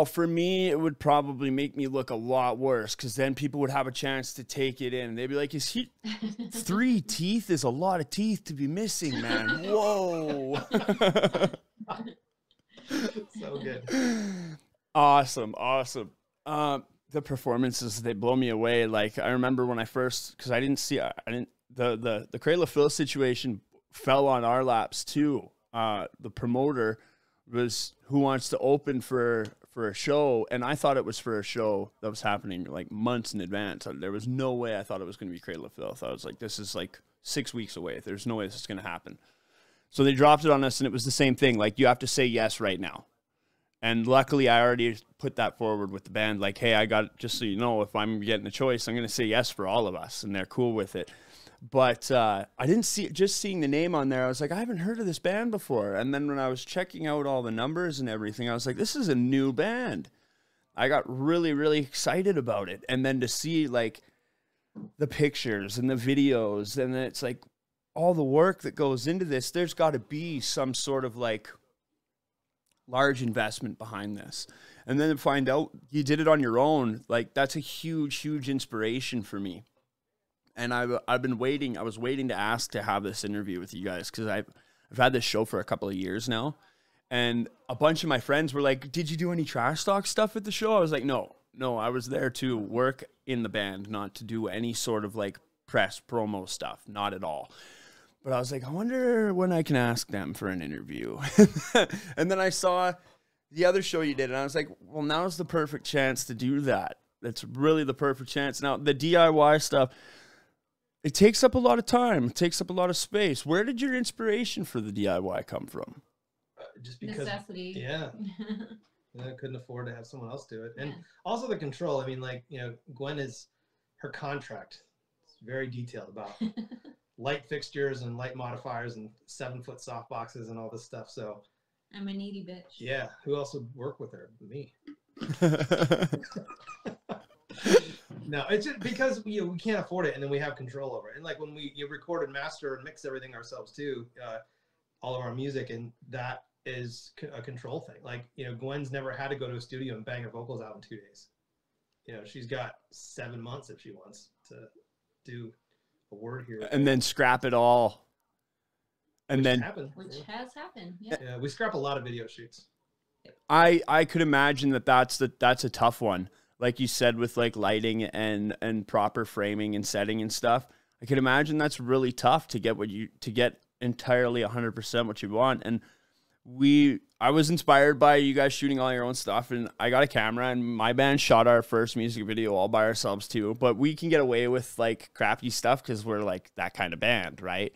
For me, it would probably make me look a lot worse, because then people would have a chance to take it in. They'd be like, 3 teeth is a lot of teeth to be missing, man. Whoa. So good. Awesome. The performances, they blow me away. Like, I remember when I first, because the Cradle of Filth situation fell on our laps too. The promoter was who wants to open for a show, and I thought it was for a show that was happening like months in advance. There was no way I thought it was going to be Cradle of Filth. I was like, this is like 6 weeks away. There's no way this is going to happen. So they dropped it on us, and it was the same thing. Like, you have to say yes right now. And luckily, I already put that forward with the band. Like, hey, just so you know, if I'm getting a choice, I'm going to say yes for all of us, and they're cool with it. But I didn't just seeing the name on there, I was like, I haven't heard of this band before. And then when I was checking out all the numbers and everything, I was like, this is a new band. I got really, really excited about it. And then to see like the pictures and the videos, and then it's like all the work that goes into this, there's got to be some sort of like large investment behind this. And then to find out you did it on your own, like that's a huge, huge inspiration for me. And I've been waiting. I was waiting to ask to have this interview with you guys because I've had this show for a couple of years now. And a bunch of my friends were like, did you do any trash talk stuff at the show? I was like, no, I was there to work in the band, not to do any sort of like press promo stuff, not at all. But I was like, I wonder when I can ask them for an interview. And then I saw the other show you did, and I was like, well, now's the perfect chance to do that. That's really the perfect chance. Now, the DIY stuff, it takes up a lot of time. It takes up a lot of space. Where did your inspiration for the DIY come from? Just because, necessity. Yeah. I couldn't afford to have someone else do it. And also the control. I mean, like, you know, Gwen is, her contract is very detailed about light fixtures and light modifiers and 7-foot soft boxes and all this stuff. So I'm a needy bitch. Yeah. Who else would work with her? Me. No, it's just because we can't afford it, and then we have control over it. And like when we record and master and mix everything ourselves too, all of our music, and that is a control thing. Like, you know, Gwen's never had to go to a studio and bang her vocals out in 2 days. You know, she's got 7 months if she wants to do a word here and then scrap it all. And which then which has happened. Yeah. Yeah, we scrap a lot of video shoots. I could imagine that's a tough one. Like you said, with like lighting and proper framing and setting and stuff. I could imagine that's really tough to get entirely 100% what you want. And I was inspired by you guys shooting all your own stuff, and I got a camera, and my band shot our first music video all by ourselves too. But we can get away with like crappy stuff because we're like that kind of band, right?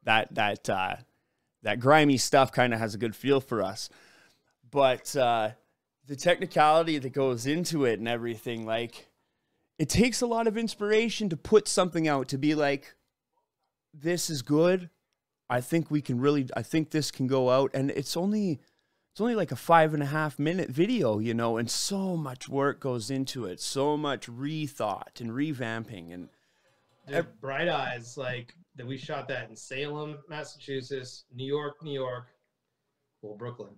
That grimy stuff kind of has a good feel for us. But the technicality that goes into it and everything, like, it takes a lot of inspiration to put something out, to be like, this is good. I think this can go out. And it's only like a 5.5 minute video, you know, and so much work goes into it. So much rethought and revamping. And Dude, Bright Eyes, like, that we shot that in Salem, Massachusetts, New York, well, Brooklyn,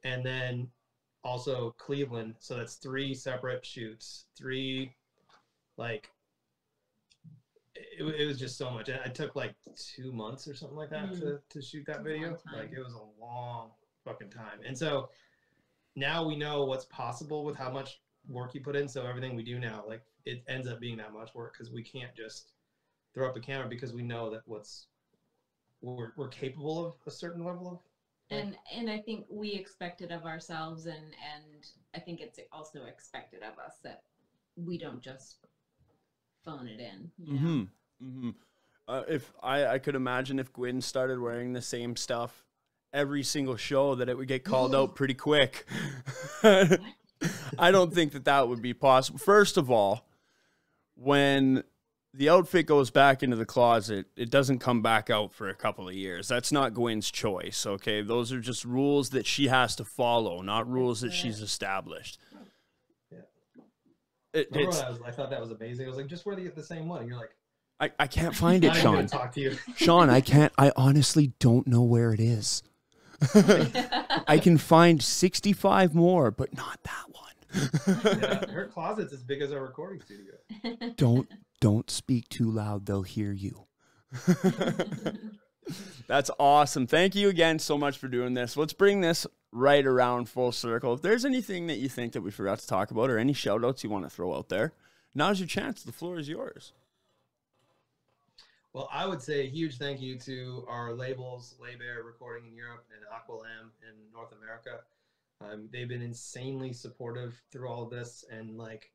and then also Cleveland. So that's 3 separate shoots. It was just so much. It took like 2 months or something like that to shoot that video. Like, it was a long fucking time. And so now we know what's possible with how much work you put in. So everything we do now, like, it ends up being that much work because we can't just throw up a camera, because we know that we're capable of a certain level of. And I think we expect it of ourselves, and I think it's also expected of us that we don't just phone it in. You know? If I could imagine if Gwen started wearing the same stuff every single show, that it would get called out pretty quick. I don't think that would be possible. First of all, when the outfit goes back into the closet, it doesn't come back out for a couple of years. That's not Gwen's choice, okay? Those are just rules that she has to follow, not rules that she's established. Yeah. I thought that was amazing. I was like, just wear the same one. And you're like, I can't find it, Sean. Talk to you. Sean, I honestly don't know where it is. I can find 65 more, but not that one. Yeah, her closet's as big as our recording studio. Don't speak too loud. They'll hear you. That's awesome. Thank you again so much for doing this. Let's bring this right around full circle. If there's anything that you think that we forgot to talk about, or any shout outs you want to throw out there, now's your chance. The floor is yours. Well, I would say a huge thank you to our labels, Laybear Recording in Europe and Aqualam in North America. They've been insanely supportive through all of this, and like,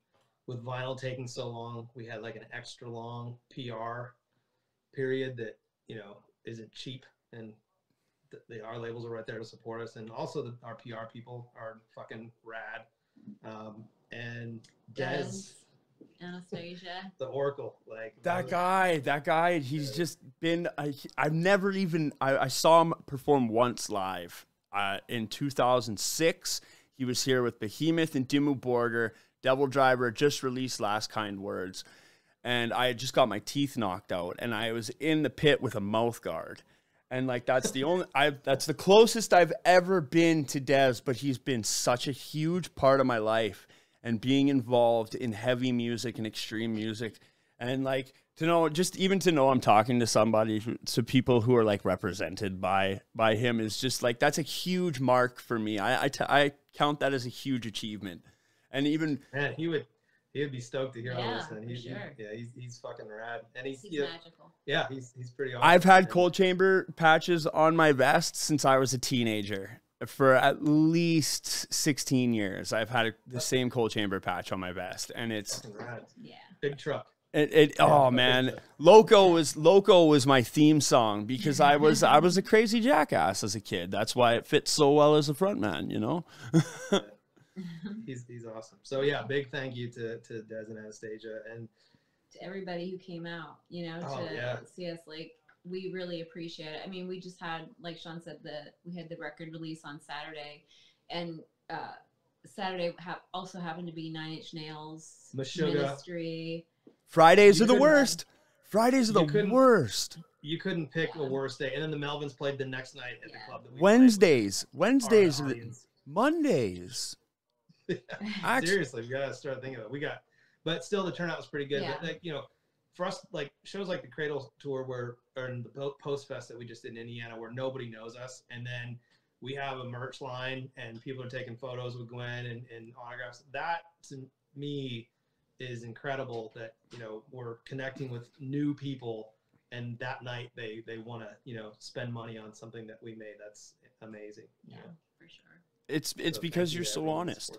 with vinyl taking so long, we had like an extra long PR period that, you know, isn't cheap, and our labels are right there to support us, and also our PR people are fucking rad. And Des, Anastasia, the Oracle, like that guy, he's just been. I've never even. I saw him perform once live in 2006. He was here with Behemoth and Dimmu Borgir. Devil Driver just released Last Kind Words, and I had just got my teeth knocked out, and I was in the pit with a mouth guard, And like that's the closest I've ever been to Dez, but he's been such a huge part of my life and being involved in heavy music and extreme music. And like to know, just even to know I'm talking to somebody, to people who are like represented by him is just like, that's a huge mark for me. I count that as a huge achievement. And even Man, he would be stoked to hear all this. And sure. he's fucking rad. And he's magical. Yeah, he's pretty awesome. I've had cold chamber patches on my vest since I was a teenager. For at least 16 years, I've had the same cold chamber patch on my vest, and it's rad. Yeah. Big truck. Oh man, Loco was my theme song because I was a crazy jackass as a kid. That's why it fits so well as a frontman, you know. He's awesome. So yeah, big thank you to Des and Anastasia and to everybody who came out, you know, to see us. Like, we really appreciate it. I mean, we just had, like Sean said, we had the record release on Saturday, and Saturday also happened to be 9 Inch Nails, Meshuggah. Ministry. Fridays are the worst. Fridays are the worst. You couldn't pick a worse day. And then the Melvins played the next night at the club. That Wednesdays, Mondays. Seriously, we gotta start thinking about it. But still, the turnout was pretty good. Yeah. But like, you know, for us, like shows like the Cradle tour, or the Post Fest that we just did in Indiana, where nobody knows us, and then we have a merch line and people are taking photos with Gwen and autographs. That to me is incredible. That, you know, we're connecting with new people, and that night they want to, you know, spend money on something that we made. That's amazing. Yeah, for sure. It's because you're so honest.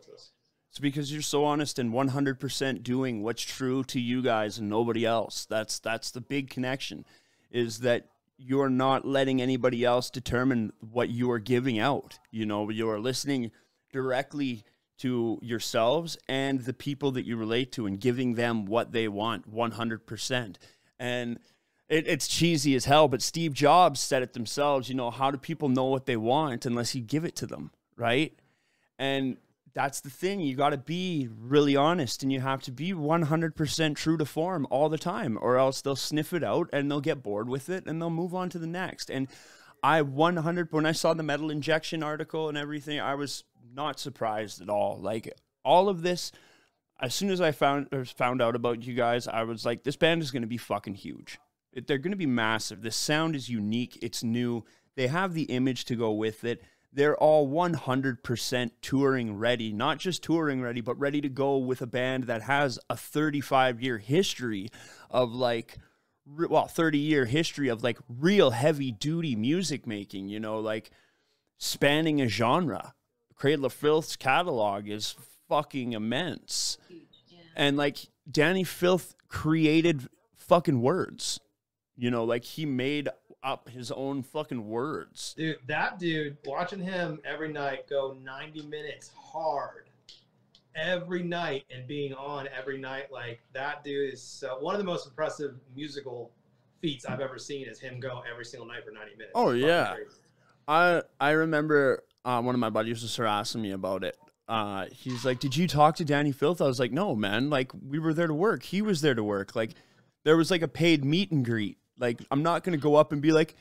It's because you're so honest and 100% doing what's true to you guys and nobody else. That's the big connection, is that you're not letting anybody else determine what you are giving out. You know, you are listening directly to yourselves and the people that you relate to and giving them what they want 100%. And it's cheesy as hell, but Steve Jobs said it themselves, you know, how do people know what they want unless you give it to them, right? And that's the thing. You got to be really honest, and you have to be 100% true to form all the time, or else they'll sniff it out and they'll get bored with it and they'll move on to the next. And when I saw the metal injection article and everything, I was not surprised at all. Like, all of this, as soon as I found out about you guys, I was like, this band is going to be fucking huge. They're going to be massive. The sound is unique. It's new. They have the image to go with it. They're all 100% touring ready, not just touring ready, but ready to go with a band that has a 35-year history of 30-year history of like real heavy duty music making, you know, like spanning a genre. Cradle of Filth's catalog is fucking immense. Huge, yeah. And like Danny Filth created fucking words, you know, like he made up his own fucking words. Dude, that dude, watching him every night go 90 minutes hard every night and being on every night, like that dude is one of the most impressive musical feats I've ever seen, is him go every single night for 90 minutes. Oh yeah. I remember one of my buddies was harassing me about it. He's like, did you talk to Danny Filth? I was like, no, man, like we were there to work. He was there to work. Like there was like a paid meet and greet. Like, I'm not going to go up and be like,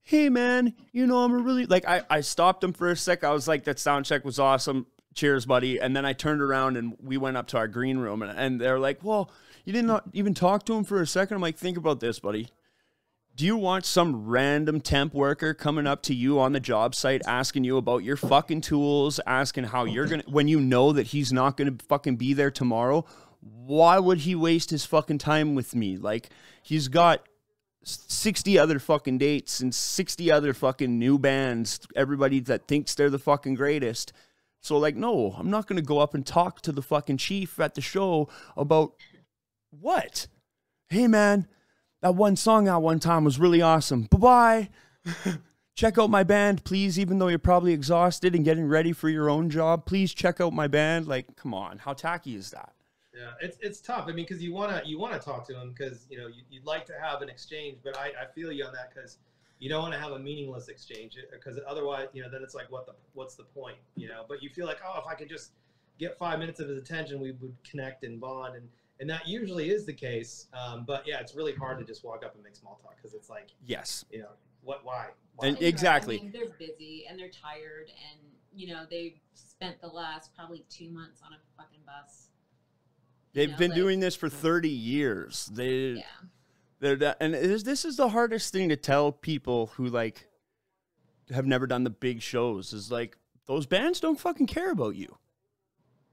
hey, man, you know, I'm a really, like, I stopped him for a sec. I was like, that sound check was awesome. Cheers, buddy. And then I turned around and we went up to our green room, and they're like, well, you did not even talk to him for a second. I'm like, think about this, buddy. Do you want some random temp worker coming up to you on the job site asking you about your fucking tools, asking how you're going to, when you know that he's not going to fucking be there tomorrow? Why would he waste his fucking time with me? Like, he's got 60 other fucking dates and 60 other fucking new bands, everybody that thinks they're the fucking greatest. So like, no, I'm not going to go up and talk to the fucking chief at the show about what? Hey man, that one song out one time was really awesome. Bye-bye. Check out my band, please, even though you're probably exhausted and getting ready for your own job. Please check out my band. Like, come on, how tacky is that? Yeah, it's tough. I mean, because you wanna talk to him, because you know you'd like to have an exchange, but I feel you on that, because you don't want to have a meaningless exchange, because otherwise, you know, then it's like what's the point, you know? But you feel like, oh, if I could just get 5 minutes of his attention, we would connect and bond, and that usually is the case. But yeah, it's really hard to just walk up and make small talk, because it's like, yes, you know, Why? And You're right. exactly. I mean, they're busy and they're tired, and you know they've spent the last probably 2 months on a fucking bus. They've been doing this for 30 years. Yeah. And this is the hardest thing to tell people who like have never done the big shows is like those bands don't fucking care about you.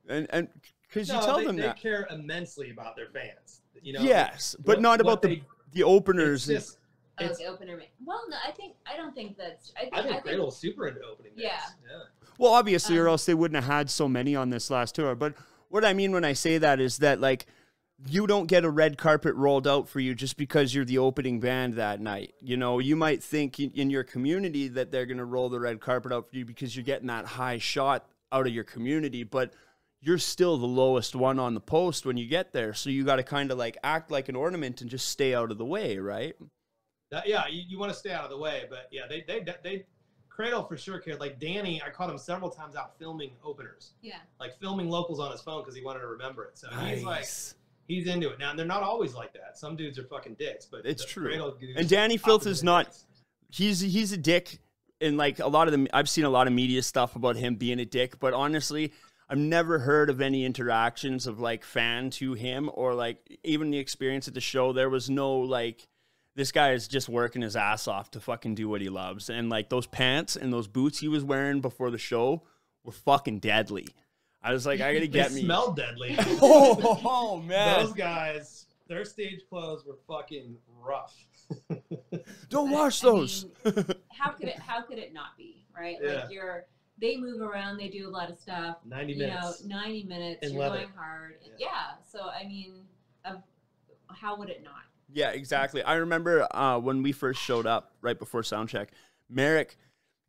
And because you tell them they that. care immensely about their fans. You know. Yes, but not about the openers. It's just, The opener. Well, no, I don't think that's. I think Cradle's super into opening bands. Yeah. Well, obviously, or else they wouldn't have had so many on this last tour. But what I mean when I say that is that, like, you don't get a red carpet rolled out for you just because you're the opening band that night. You know, you might think in your community that they're going to roll the red carpet out for you because you're getting that high shot out of your community, but you're still the lowest one on the post when you get there. So you got to kind of, like, act like an ornament and just stay out of the way, right? You want to stay out of the way, but yeah, they Cradle for sure cared. Like Danny, I caught him several times out filming openers. Yeah. Like filming locals on his phone because he wanted to remember it. So Nice. he's into it. Now they're not always like that. Some dudes are fucking dicks, but It's true. Cradle dudes, and Danny Filth is not. dicks. He's a dick, and like a lot of them, I've seen a lot of media stuff about him being a dick. But honestly, I've never heard of any interactions of like fan to him or like even the experience at the show. There was no like. This guy is just working his ass off to fucking do what he loves. And like those pants and those boots he was wearing before the show were fucking deadly. I was like, I gotta get They me. smelled deadly. Oh man. Those guys, their stage clothes were fucking rough. Don't wash I those. mean, how could it not be, right? Yeah. Like they move around, they do a lot of stuff. 90 you minutes. know, 90 minutes, In you're leather. going hard. Yeah. So I mean, how would it not? Yeah, exactly. I remember when we first showed up right before soundcheck, Merrick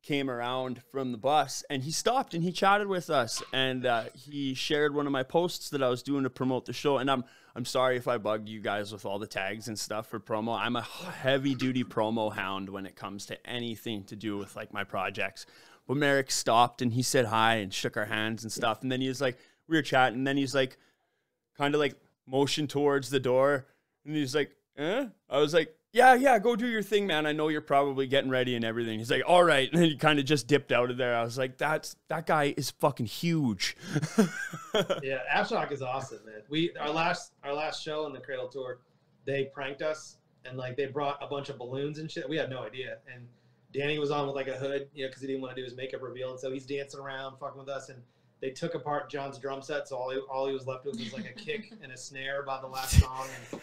came around from the bus and he stopped and he chatted with us and he shared one of my posts that I was doing to promote the show. And I'm sorry if I bugged you guys with all the tags and stuff for promo. I'm a heavy duty promo hound when it comes to anything to do with like my projects. But Merrick stopped and he said hi and shook our hands and stuff. And then he was like, we were chatting and then he's like, kind of like motioned towards the door and he's like, I was like, yeah, go do your thing, man. I know you're probably getting ready and everything. He's like, all right. And then he kind of just dipped out of there. I was like, that guy is fucking huge. Yeah, Afshock is awesome, man. Our last show on the Cradle tour, they pranked us and like they brought a bunch of balloons and shit. We had no idea. And Danny was on with like a hood, you know, because he didn't want to do his makeup reveal. And so he's dancing around, fucking with us. And they took apart John's drum set. So all he was left with was like a kick and a snare by the last song. And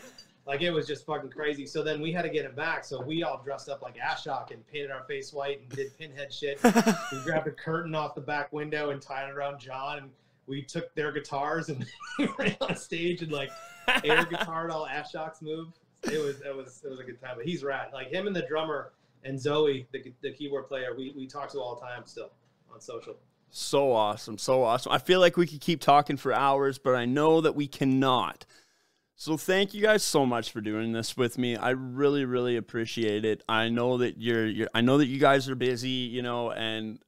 like, it was just fucking crazy. So then we had to get him back. So we all dressed up like Afshock and painted our face white and did pinhead shit. We grabbed a curtain off the back window and tied it around John. And we took their guitars and we ran on stage and like air guitared all Afshock's move. It was a good time. But he's rad. Like him and the drummer and Zoe, the keyboard player, we talk to all the time still on social. So awesome. I feel like we could keep talking for hours, but I know that we cannot. So thank you guys so much for doing this with me. I really, really appreciate it. I know that I know that you guys are busy, you know, and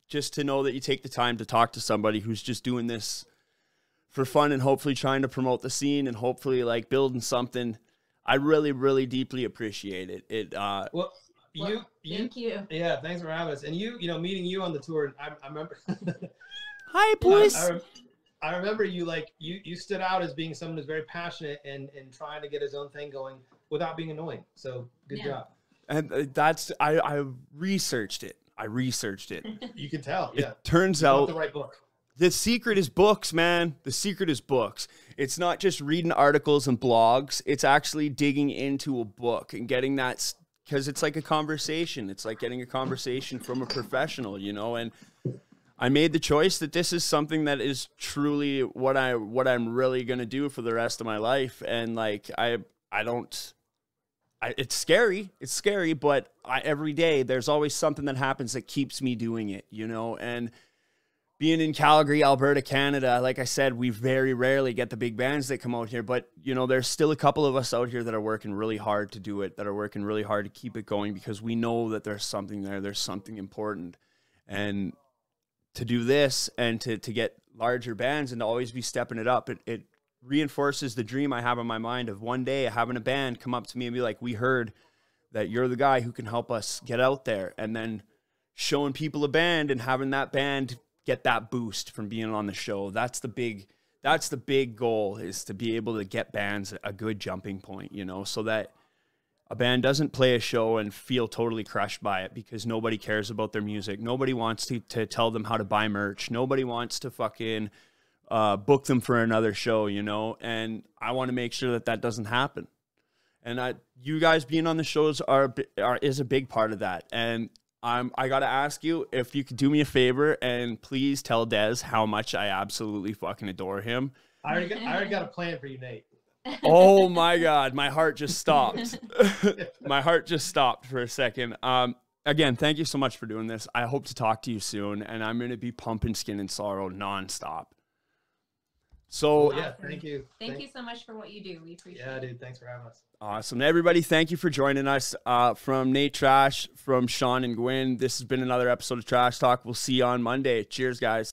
just to know that you take the time to talk to somebody who's just doing this for fun and hopefully trying to promote the scene and hopefully like building something. I really, really deeply appreciate it. Well, thank you. Yeah, thanks for having us. And you know, meeting you on the tour, I remember. Hi, boys. I remember you like you stood out as being someone who's very passionate and trying to get his own thing going without being annoying. So good job. And that's I researched it. You can tell. Yeah. It turns You out wrote the right book. the secret is books, man. The secret is books. It's not just reading articles and blogs. It's actually digging into a book and getting that, because it's like a conversation. It's like getting a conversation from a professional, you know. And I made the choice that this is something that is truly what I'm really gonna do for the rest of my life. And like it's scary, but every day there's always something that happens that keeps me doing it, you know. And being in Calgary, Alberta, Canada, like I said, we very rarely get the big bands that come out here, but you know, there's still a couple of us out here that are working really hard to do it, that are working really hard to keep it going, because we know that there's something there, there's something important. And to do this and to get larger bands and to always be stepping it up, it reinforces the dream I have in my mind of one day having a band come up to me and be like, we heard that you're the guy who can help us get out there, and then showing people a band and having that band get that boost from being on the show. That's the big goal, is to be able to get bands a good jumping point, you know, so that a band doesn't play a show and feel totally crushed by it because nobody cares about their music. Nobody wants to tell them how to buy merch. Nobody wants to fucking book them for another show, you know, and I want to make sure that that doesn't happen. And you guys being on the shows is a big part of that. And I got to ask you if you could do me a favor and please tell Des how much I absolutely fucking adore him. I already got a plan for you, Nate. Oh my God, my heart just stopped. My heart just stopped for a second. Again, thank you so much for doing this. I hope to talk to you soon, and I'm going to be pumping Skin and Sorrow nonstop. So yeah, thank you. Thank you so much for what you do. We appreciate it. Yeah, dude, thanks for having us. Awesome. Everybody, thank you for joining us. From Nate Trash, from Sean and Gwyn, this has been another episode of Trash Talk. We'll see you on Monday. Cheers, guys.